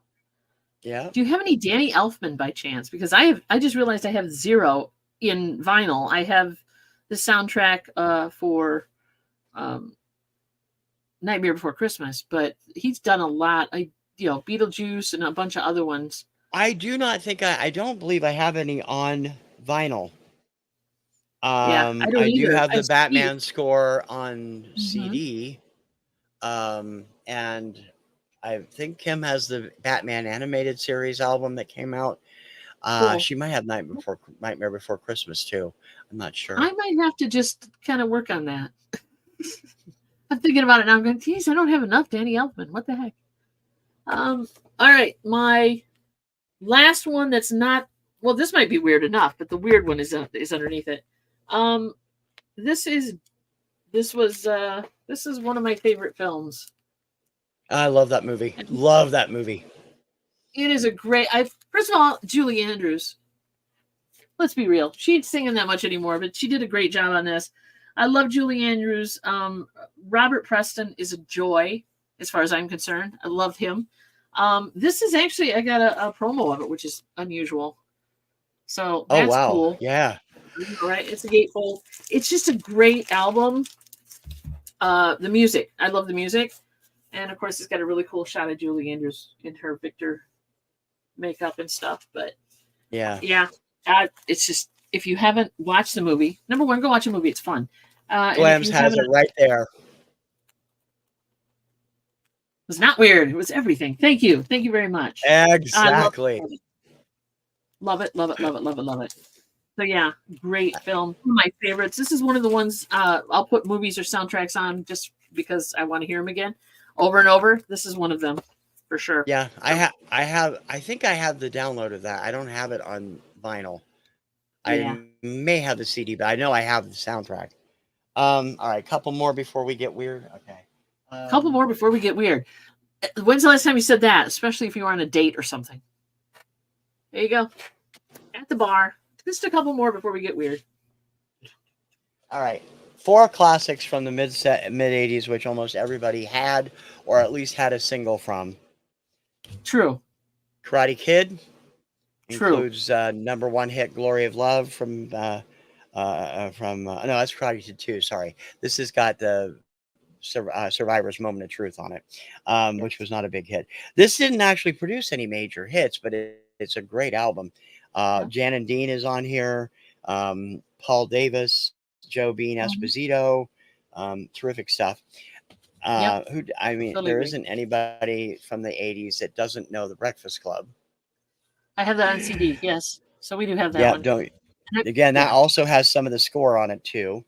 yeah. Do you have any Danny Elfman by chance? Because I just realized I have 0 in vinyl. I have the soundtrack for Nightmare Before Christmas, but he's done a lot. Beetlejuice and a bunch of other ones. I do not think I don't believe I have any on vinyl. Yeah, I don't I do either. have I the have CD. Batman score on Mhm. CD. And I think Kim has the Batman animated series album that came out. Cool. She might have Nightmare Before Christmas too. I'm not sure. I might have to just kind of work on that. I'm thinking about it now. I'm going, geez, I don't have enough Danny Elfman. What the heck? All right, my last one that's not, well, this might be weird enough, but the weird one is underneath it. Um, this is this was this is one of my favorite films. I love that movie. And Love that movie. it is a great. I First of all, Julie Andrews. Let's be real. She ain't singing that much anymore, but she did a great job on this. I love Julie Andrews. Robert Preston is a joy as far as I'm concerned. I love him. This is actually, I got a promo of it, which is unusual. So Oh that's wow. cool. Yeah. Right? It's a gatefold. It's just a great album. The music. I love the music. And of course, it's got a really cool shot of Julie Andrews in her Victor makeup and stuff. But Yeah. it's just, if you haven't watched the movie, number one, go watch a movie. It's fun. And if Glams you has haven't, it right there. it was not weird. It was everything. Thank you. Thank you very much. Exactly. Love it. Love it. Love it. Love it. Love it. So yeah, great film. One of my favorites. This is one of the ones I'll put movies or soundtracks on just because I want to hear them again over and over. This is one of them for sure. Yeah, I think I have the download of that. I don't have it on vinyl. Yeah. I may have the CD, but I know I have the soundtrack. All right, couple more before we get weird. Okay. A couple more before we get weird. When's the last time you said that? Especially if you were on a date or something. There you go. At the bar. Just a couple more before we get weird. All right. 4 classics from the mid 80s, which almost everybody had, or at least had a single from. True. Karate Kid True. includes number 1 hit "Glory of Love" from no, that's Karate Kid 2. Sorry, this has got the Survivor's Moment of Truth on it, which was not a big hit. This didn't actually produce any major hits, but it's a great album. Jan and Dean is on here. Paul Davis, Joe Bean Esposito, terrific stuff. Totally there agree. isn't anybody from the 80s that doesn't know the Breakfast Club. I have that on CD, yes. So we do have that one. That also has some of the score on it too.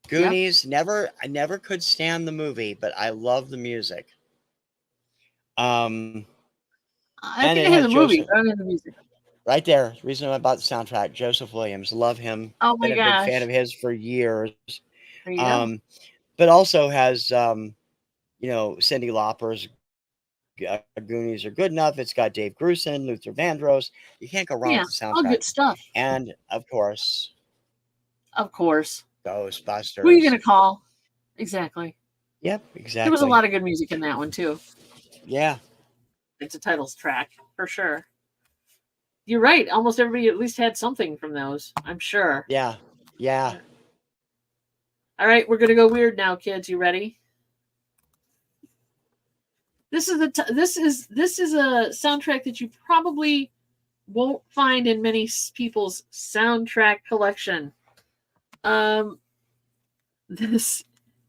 Goonies, I never could stand the movie, but I love the music. I think I have the movie, but I don't have the music. Right there. Reason about the soundtrack. Joseph Williams. Love him. Oh my gosh. Been a big fan of his for years. There you go. But also has Cyndi Lauper's Goonies Are Good Enough. It's got Dave Grusin, Luther Vandross. You can't go wrong with the soundtrack. All good stuff. And of course, Ghostbusters. Who are you going to call? Exactly. Yep, exactly. There was a lot of good music in that one too. Yeah. It's a titles track for sure. You're right. Almost everybody at least had something from those, I'm sure. Yeah. All right, we're going to go weird now, kids. You ready? This is a soundtrack that you probably won't find in many people's soundtrack collection. This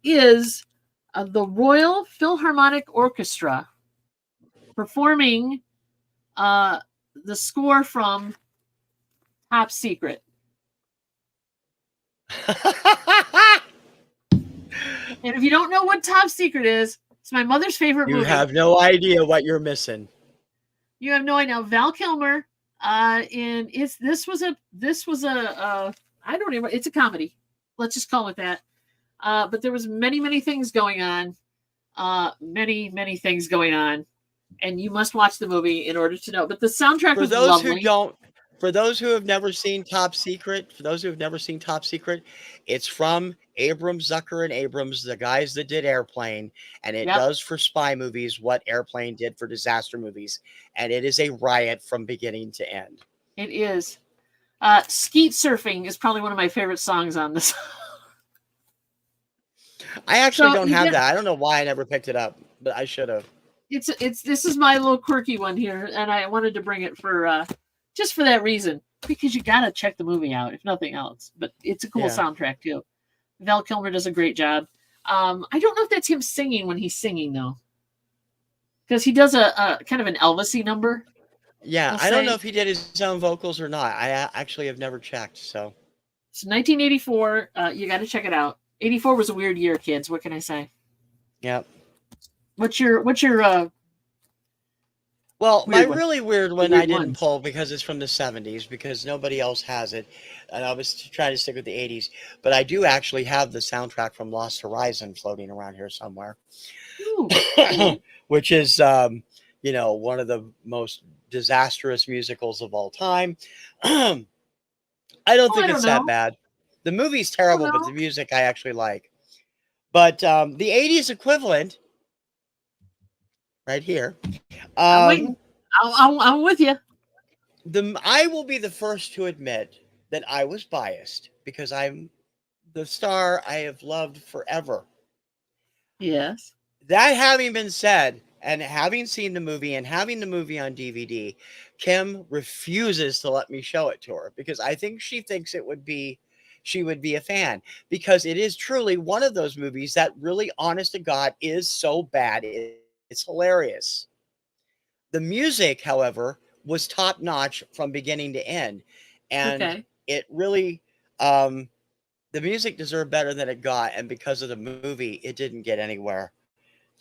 is the Royal Philharmonic Orchestra performing the score from Top Secret. And if you don't know what Top Secret is, it's my mother's favorite movie. You have no idea what you're missing. You have no idea. Val Kilmer, this was a I don't even, it's a comedy. Let's just call it that. But there was many things going on. Many things going on, and you must watch the movie in order to know. But the soundtrack For was those who lovely. don't, for those who have never seen Top Secret, it's from Abrams, Zucker, and Abrams, the guys that did Airplane, and it Yep, does for spy movies what Airplane did for disaster movies, and it is a riot from beginning to end. it is. Skeet Surfing is probably one of my favorite songs on this. I actually So don't you have get that. I don't know why I never picked it up, but I should have. it's this is my little quirky one here, and I wanted to bring it for just for that reason, because you gotta check the movie out if nothing else. But it's a cool Yeah. soundtrack too. Val Kilmer does a great job. I don't know if that's him singing when he's singing though, because he does a kind of an Elvis-y number. Yeah, We'll I don't say know if he did his own vocals or not. I actually have never checked. So it's 1984. You got to check it out. 84 was a weird year, kids. What can I say? yeah. What's your Well, my weird one? really weird The one I weird didn't ones. pull because it's from the 70s because nobody else has it. And I was trying to stick with the 80s. But I do actually have the soundtrack from Lost Horizon floating around here somewhere, Ooh, cool. which is, one of the most disastrous musicals of all time. I don't Oh, I think don't it's that know. bad. The movie's Oh terrible, but the no. music I actually like. But the 80s equivalent, right here, I'm waiting. um, I'm with you. I will be the first to admit that I was biased because I'm the star I have loved forever. Yes. That having been said, and having seen the movie and having the movie on DVD, Kim refuses to let me show it to her because I think she thinks she would be a fan because it is truly one of those movies that really, honest to God, is so bad. It's hilarious. The music, however, was top notch from beginning to end. And Okay. it really, um, the music deserved better than it got. And because of the movie, it didn't get anywhere.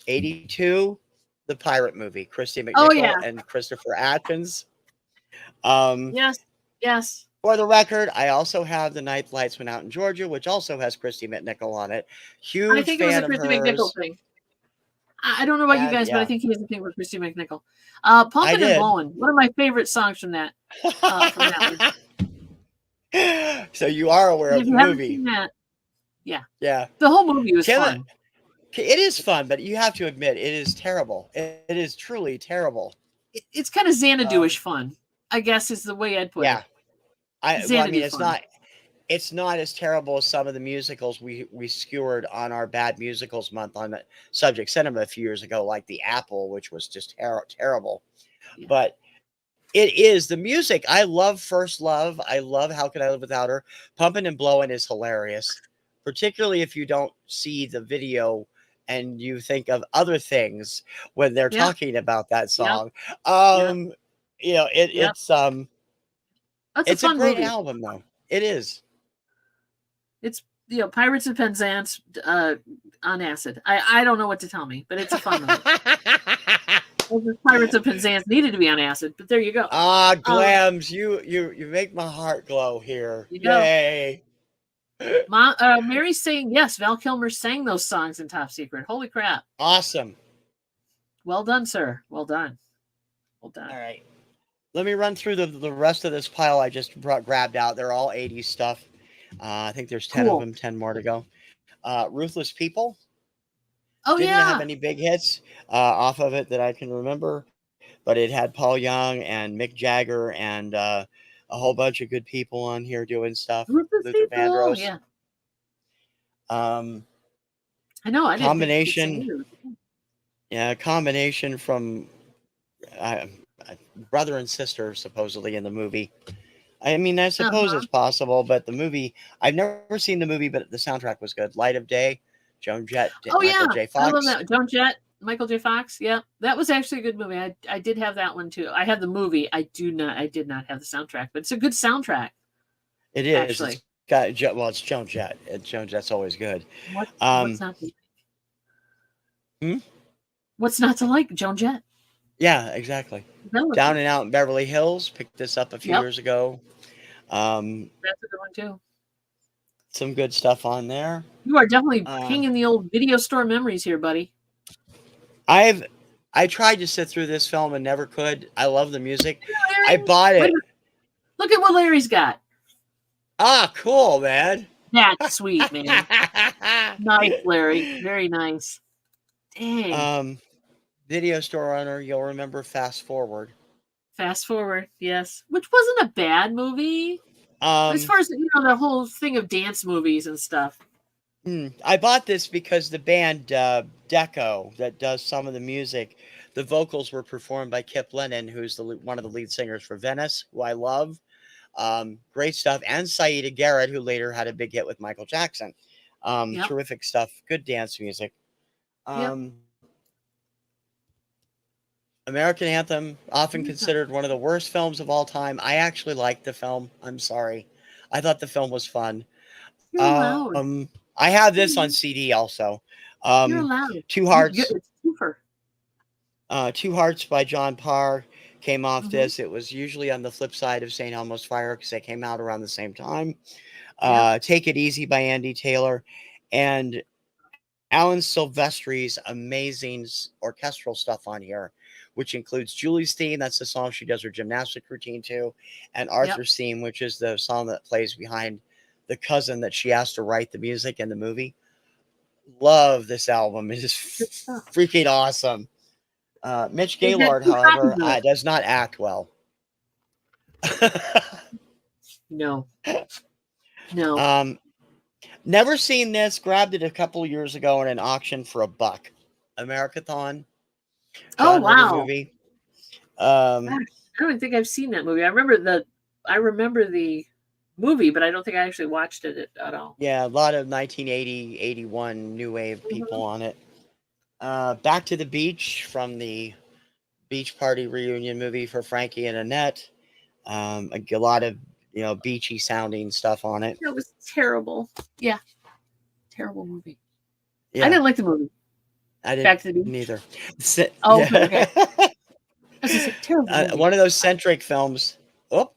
82, the pirate movie, Christy Oh McNichol yeah. and Christopher Atkins. Um, Yes. Yes. for the record, I also have The Night Lights Went Out in Georgia, which also has Christy McNichol on it. I Huge think it was a fan of Christy McNichol hers. thing. I don't know about you And guys, but I yeah, think he has a thing with Christy McNichol. I Pumpin' and did. Blowin'. One of my favorite songs from that one. So you are aware And of if the you haven't movie. seen that, yeah, Yeah. the whole movie was Kim, fun. it is fun, but you have to admit it is terrible. It is truly terrible. It's kind of Um, Xanadu-ish fun, I guess is the way I'd put yeah, it. I mean Xanadu it's fun. not as terrible as some of the musicals we skewered on our bad musicals month on the subject cinema a few years ago, like The Apple, which was just terrible. Yeah. But it is the music. I love First Love. I love How Could I Live Without Her. Pumping and Blowing is hilarious, particularly if you don't see the video and you think of other things when they're Yep. talking about that Yep. song. Yep. Um, Yep. That's a it's a fun great movie. album though. It is. It's Pirates and Penzance on acid. I don't know what to tell me, but it's a fun movie. Well, the Pirates of Penzance needed to be on acid, but there you go. Ah, Um, Glams, you make my heart glow here. you know, Yay. Mary's saying yes. Val Kilmer sang those songs in Top Secret. Holy crap! Awesome. Well done, sir. Well done. Well All done. right. Let me run through the rest of this pile I just grabbed out. They're all 80s stuff. I think there's 10 of Cool. them, 10 more to go. Ruthless People Oh didn't have yeah. any big hits off of it that I can remember, but it had Paul Young and Mick Jagger and a whole bunch of good people on here doing stuff. Ruthless Luther People. Vandross. Yeah. Um, I know. I didn't think he could sing combination, either. combination from uh, brother and sister supposedly in the movie. I mean, I suppose Uh-huh. it's possible, but the movie, I've never seen the movie, but the soundtrack was good. Light of Day, Joan Jett, Oh Michael yeah. J. I love Fox. that. Joan Jett, Michael J. Fox. Yeah, that was actually a good movie. I did have that one too. I have the movie. I did not have the soundtrack, but it's a good soundtrack It is. It's actually. got, well, it's Joan Jett. Joan Jett's always good. What's not to Hmm? What's not to like? Joan Jett. Yeah, exactly. Down and Out in Beverly Hills. Picked this up a few Yep, years ago. that's a good one too. Some good stuff on there. You are definitely Uh, pinging the old video store memories here, buddy. I tried to sit through this film and never could. I love the music. I Larry, bought wait a it. minute. Look at what Larry's got. Ah, cool, man. That's sweet, man. Nice, Larry. Very nice. Dang. Video store owner, you'll remember Fast Forward. Fast Forward, yes. Which wasn't a bad movie. As far as, the whole thing of dance movies and stuff. I bought this because the band Deco, that does some of the music, the vocals were performed by Kip Lennon, who's one of the lead singers for Venice, who I love. Great stuff. And Saida Garrett, who later had a big hit with Michael Jackson. Yep. Terrific stuff. Good dance music. Yep. American Anthem, often considered one of the worst films of all time. I actually liked the film. I'm sorry. I thought the film was fun. You're allowed. I have this on CD also. You're allowed. Two Hearts. It's super. Two Hearts by John Parr came off this. It was usually on the flip side of St. Elmo's Fire because they came out around the same time. Take It Easy by Andy Taylor. And Alan Silvestri's amazing orchestral stuff on here, which includes Julie's theme. That's the song she does her gymnastic routine to. And Arthur's theme, which is the song that plays behind the cousin that she asked to write the music in the movie. Love this album. It is freaking awesome. Mitch Gaylord, however, does not act well. No. Never seen this. Grabbed it a couple years ago in an auction for $1. Americathon. Oh wow! Movie. I don't think I've seen that movie. I remember the movie, but I don't think I actually watched it at all. Yeah, a lot of 1980, 81 new wave people on it. Back to the Beach from the Beach Party reunion movie for Frankie and Annette. A lot of beachy sounding stuff on it. It was terrible. Yeah, terrible movie. Yeah. I didn't like the movie. I didn't. Back to the Beach. Neither. Okay. Terrible one of those centric films. Oh,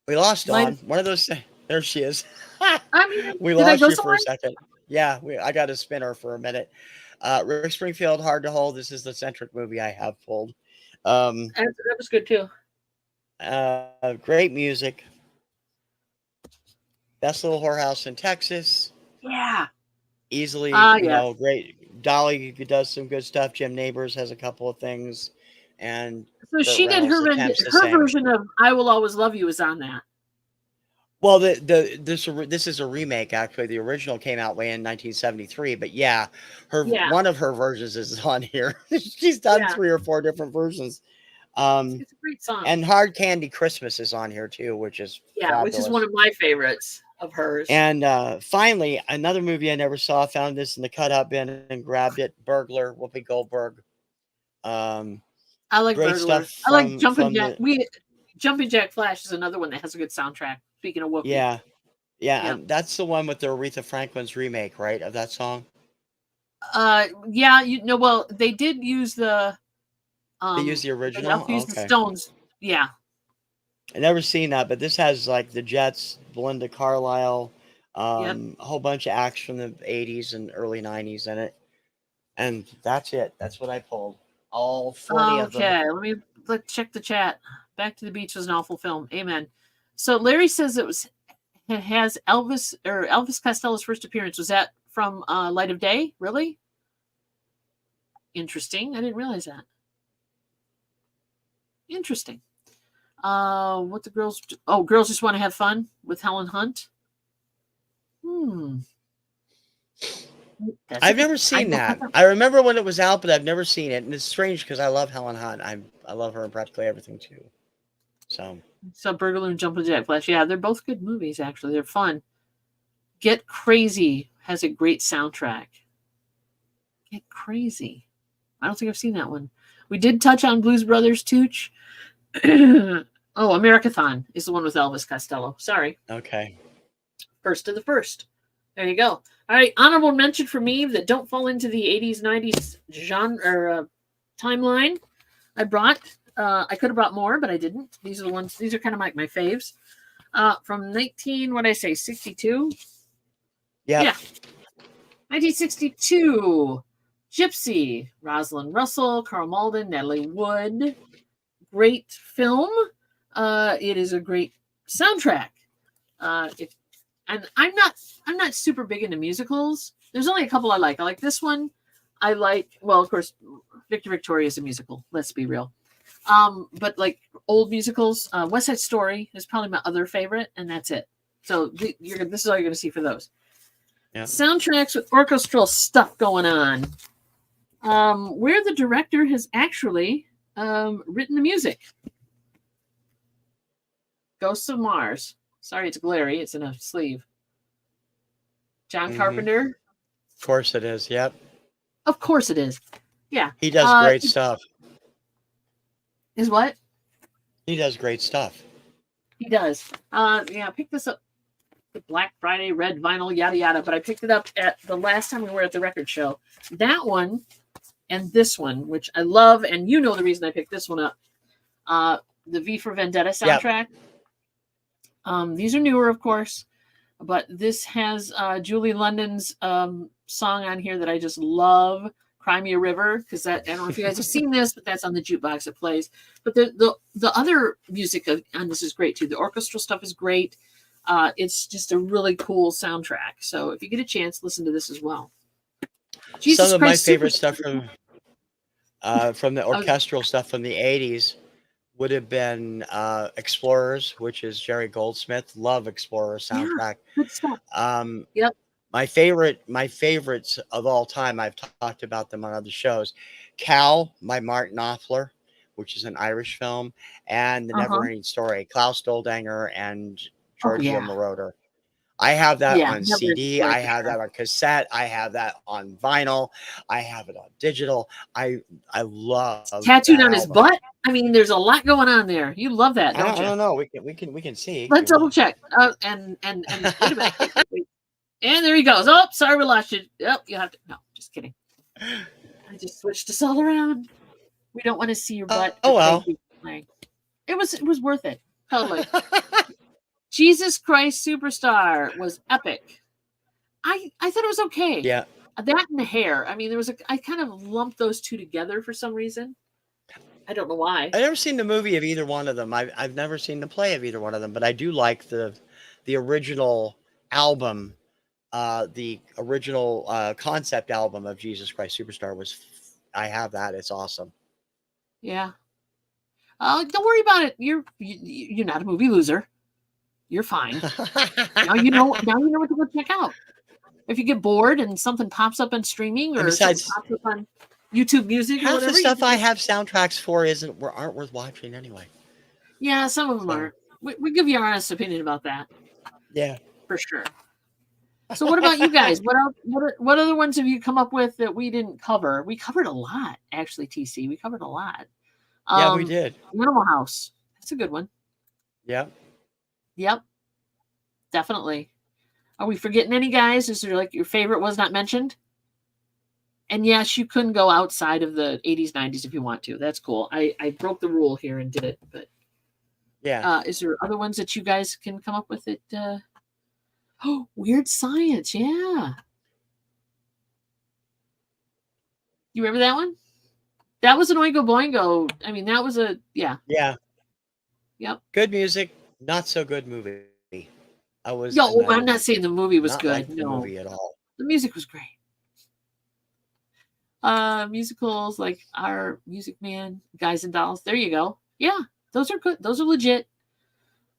we lost Dawn. One of those. There she is. We lost you for a second. Yeah, I got a spinner for a minute. Rick Springfield, Hard to Hold. This is the centric movie I have pulled. That was good too. Great music. Best Little Whorehouse in Texas. Yeah. Easily, great. Dolly does some good stuff. Jim Neighbors has a couple of things, and so she did her version of "I Will Always Love You" is on that. Well, this is a remake. Actually, the original came out way in 1973. But one of her versions is on here. She's done 3 or 4 different versions. It's a great song. And Hard Candy Christmas is on here too, which is fabulous. Which is one of my favorites of hers. And finally, another movie I never saw. Found this in the cutout bin and grabbed it. Burglar, Whoopi Goldberg. I like Burglar. I like Jumpin' Jack. Jumpin' Jack Flash is another one that has a good soundtrack. Speaking of Whoopi. Yeah. And that's the one with the Aretha Franklin's remake, right, of that song? Well, they did use the. They used the original. They used the Stones. Yeah. I never seen that, but this has like the Jets, Belinda Carlisle, a whole bunch of acts from the 80s and early 90s in it. And that's it. That's what I pulled. All 40 of them. Okay, let's check the chat. Back to the Beach was an awful film. Amen. So Larry says it has Elvis Costello's first appearance. Was that from Light of Day? Really? Interesting. I didn't realize that. Interesting. What the girls do? Oh, Girls Just Want to Have Fun with Helen Hunt. I've never seen that. I remember when it was out, but I've never seen it. And it's strange because I love Helen Hunt. I love her in practically everything too. So Burglar and Jumpin' Jack Flash. Yeah, they're both good movies, actually. They're fun. Get Crazy has a great soundtrack. Get Crazy. I don't think I've seen that one. We did touch on Blues Brothers Tooch. Americathon is the one with Elvis Costello. Sorry. Okay. First of the first. There you go. All right. Honorable mention for me that don't fall into the 80s, 90s genre or timeline. I brought. I could have brought more, but I didn't. These are the ones. These are kind of like my faves. From 62. Yeah. 1962. Gypsy, Rosalind Russell, Carl Malden, Natalie Wood. Great film. It is a great soundtrack. If and I'm not super big into musicals. There's only a couple I like. I like this one. I like, well, of course, Victor Victoria is a musical. Let's be real. But like old musicals, West Side Story is probably my other favorite, and that's it. So this is all you're going to see for those. Yeah. Soundtracks with orchestral stuff going on, where the director has actually written the music. Ghosts of Mars. Sorry, it's glary. It's in a sleeve. John Carpenter. Of course it is. Yep. Of course it is. Yeah. He does great stuff. Is what? He does great stuff. He does. Yeah, I picked this up. The Black Friday red vinyl, yada yada. But I picked it up at the last time we were at the record show. That one and this one, which I love, and you know the reason I picked this one up. The V for Vendetta soundtrack. Yep. These are newer, of course, but this has Julie London's song on here that I just love, "Cry Me a River," because I don't know if you guys have seen this, but that's on the jukebox it plays. But the other music on this is great too. The orchestral stuff is great. It's just a really cool soundtrack. So if you get a chance, listen to this as well. Jesus Some of Christ, my favorite stuff from the orchestral stuff from the 80s would have been Explorers, which is Jerry Goldsmith. Love Explorer soundtrack. Yeah, good stuff. Yep. My favorites of all time, I've talked about them on other shows. Cal by Mark Knopfler, which is an Irish film, and The Never Ending Story, Klaus Doldanger and Giorgio Moroder. I have that on CD. I have that on cassette. I have that on vinyl. I have it on digital. I love tattooed on his butt. I mean, there's a lot going on there. You love that, don't you? I don't know. We can see. Let's double check. And wait a minute. And there he goes. Oh, sorry, we lost you. Yep, you have to. No, just kidding. I just switched us all around. We don't want to see your butt. Oh well. It was worth it. Totally. Jesus Christ Superstar was epic. I thought it was okay. Yeah. That and the hair. I mean, I kind of lumped those two together for some reason. I don't know why. I've never seen the movie of either one of them. I've never seen the play of either one of them, but I do like the original album, the original concept album of Jesus Christ Superstar I have that. It's awesome. Yeah. Don't worry about it. You're not a movie loser. You're fine. Now you know what to go check out. If you get bored and something pops up on streaming or besides, pops up on YouTube Music or whatever. Half the stuff I have soundtracks for aren't worth watching anyway. Yeah, some of them aren't. We give you our honest opinion about that. Yeah. For sure. So what about you guys? What other ones have you come up with that we didn't cover? We covered a lot, actually, TC. We covered a lot. Yeah, we did. Animal House. That's a good one. Yeah. Yep. Definitely. Are we forgetting any, guys? Is there like your favorite was not mentioned? And yes, you couldn't go outside of the 80s, 90s if you want to. That's cool. I broke the rule here and did it. But yeah. Is there other ones that you guys can come up with that? Oh, Weird Science. Yeah. You remember that one? That was an Oingo Boingo. I mean, that was yeah. Yeah. Yep. Good music, not so good movie. I'm not saying the movie was good. Like the movie at all. The music was great. Musicals like Our Music Man, Guys and Dolls. There you go. Yeah, those are good. Those are legit.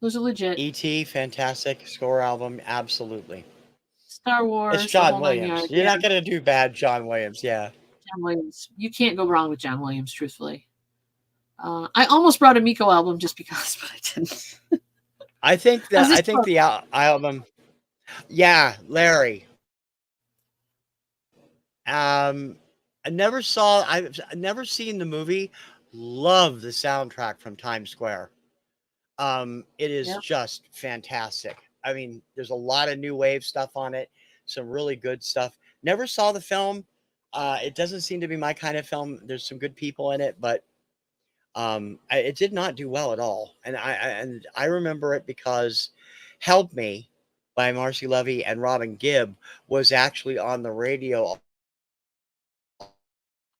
E.T., fantastic score album, absolutely. Star Wars. It's John Williams. You're not gonna do bad, John Williams. Yeah. John Williams. You can't go wrong with John Williams, truthfully. I almost brought a Miko album just because, but I didn't. I think the album. Yeah, Larry. I've never seen the movie. Love the soundtrack from Times Square. It is just fantastic. I mean, there's a lot of new wave stuff on it. Some really good stuff. Never saw the film. It doesn't seem to be my kind of film. There's some good people in it, but it did not do well at all. And I remember it because Help Me by Marcy Levy and Robin Gibb was actually on the radio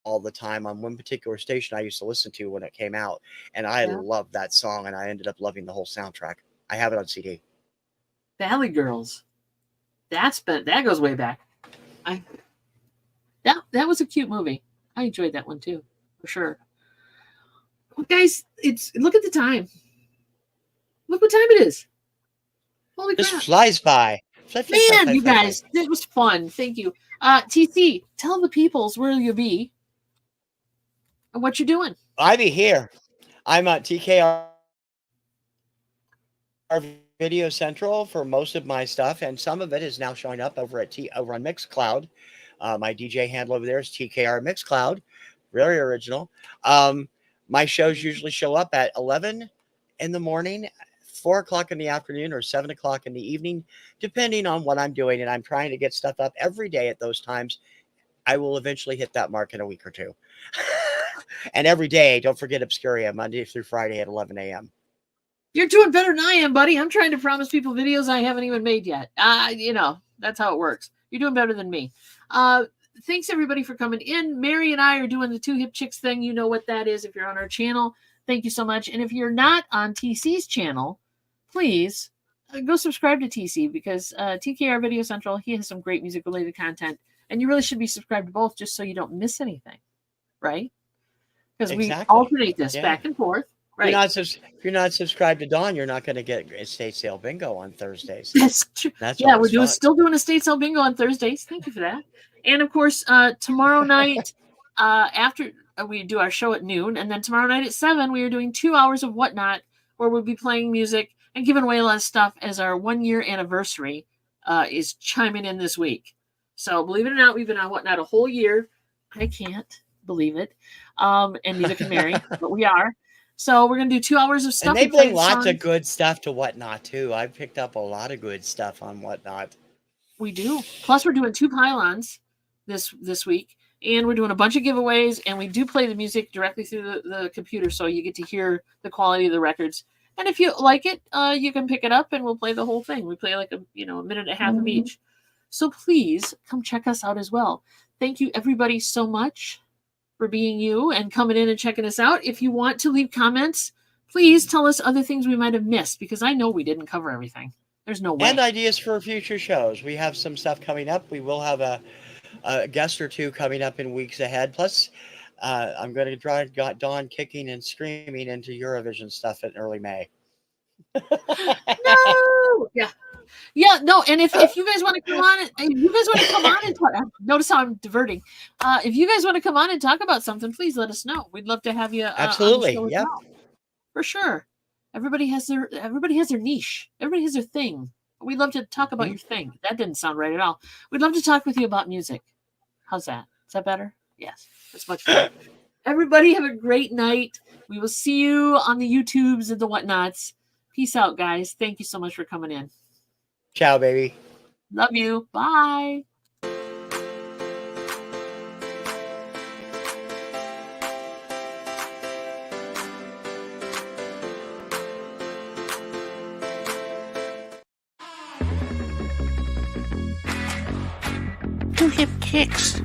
all the time on one particular station I used to listen to when it came out, and I Yeah. loved that song, and I ended up loving the whole soundtrack. I have it on CD. Valley Girls. That goes way back. That was a cute movie. I enjoyed that one too, for sure. Well, guys, look at the time. Look what time it is. Holy This crap. flies by. Fly, fly, fly, Man, fly, you fly, fly. guys, it was fun. Thank you. TC, tell the peoples where you'll be and what you're doing. I be here. I'm at TKR VideoCentral for most of my stuff, and some of it is now showing up over on Mixcloud. My DJ handle over there is TKR Mixcloud, very original. My shows usually show up at 11 in the morning, 4 o'clock in the afternoon, or 7 o'clock in the evening, depending on what I'm doing. And I'm trying to get stuff up every day at those times. I will eventually hit that mark in a week or two. And every day, don't forget Obscuria, Monday through Friday at 11 a.m. You're doing better than I am, buddy. I'm trying to promise people videos I haven't even made yet. That's how it works. You're doing better than me. Thanks everybody for coming in. Mary and I are doing the Two Hip Chicks thing. You know what that is if you're on our channel. Thank you so much. And if you're not on TC's channel, please go subscribe to TC, because TKR VideoCentral, he has some great music related content, and you really should be subscribed to both just so you don't miss anything, right? Because we alternate this back and forth. Right. If you're not subscribed to Dawn, you're not going to get estate sale bingo on Thursdays. That's true. We're still doing estate sale bingo on Thursdays. Thank you for that. And of course, tomorrow night, after we do our show at noon, and then tomorrow night at 7, we are doing 2 hours of Whatnot, where we'll be playing music and giving away a lot of stuff as our 1-year anniversary is chiming in this week. So believe it or not, we've been on Whatnot a whole year. I can't believe it. And neither can Mary, but we are. So we're going to do 2 hours of stuff. And they bring lots of good stuff to Whatnot, too. I've picked up a lot of good stuff on Whatnot. We do. Plus, we're doing 2 pylons this week. And we're doing a bunch of giveaways. And we do play the music directly through the computer, so you get to hear the quality of the records. And if you like it, you can pick it up and we'll play the whole thing. We play like a minute and a half of each. So please come check us out as well. Thank you, everybody, so much for being you and coming in and checking us out. If you want to leave comments, please tell us other things we might have missed, because I know we didn't cover everything. There's no way. And ideas for future shows. We have some stuff coming up. We will have a guest or two coming up in weeks ahead. Plus, I'm going to drive Dawn kicking and screaming into Eurovision stuff in early May. No! Yeah, no, and if you guys want to come on, and talk, notice how I'm diverting. If you guys want to come on and talk about something, please let us know. We'd love to have you. Absolutely, yeah, for sure. Everybody has their niche. Everybody has their thing. We'd love to talk about your thing. That didn't sound right at all. We'd love to talk with you about music. How's that? Is that better? Yes, that's much better. Everybody have a great night. We will see you on the YouTubes and the whatnots. Peace out, guys. Thank you so much for coming in. Ciao, baby. Love you. Bye. Two Hip Kicks.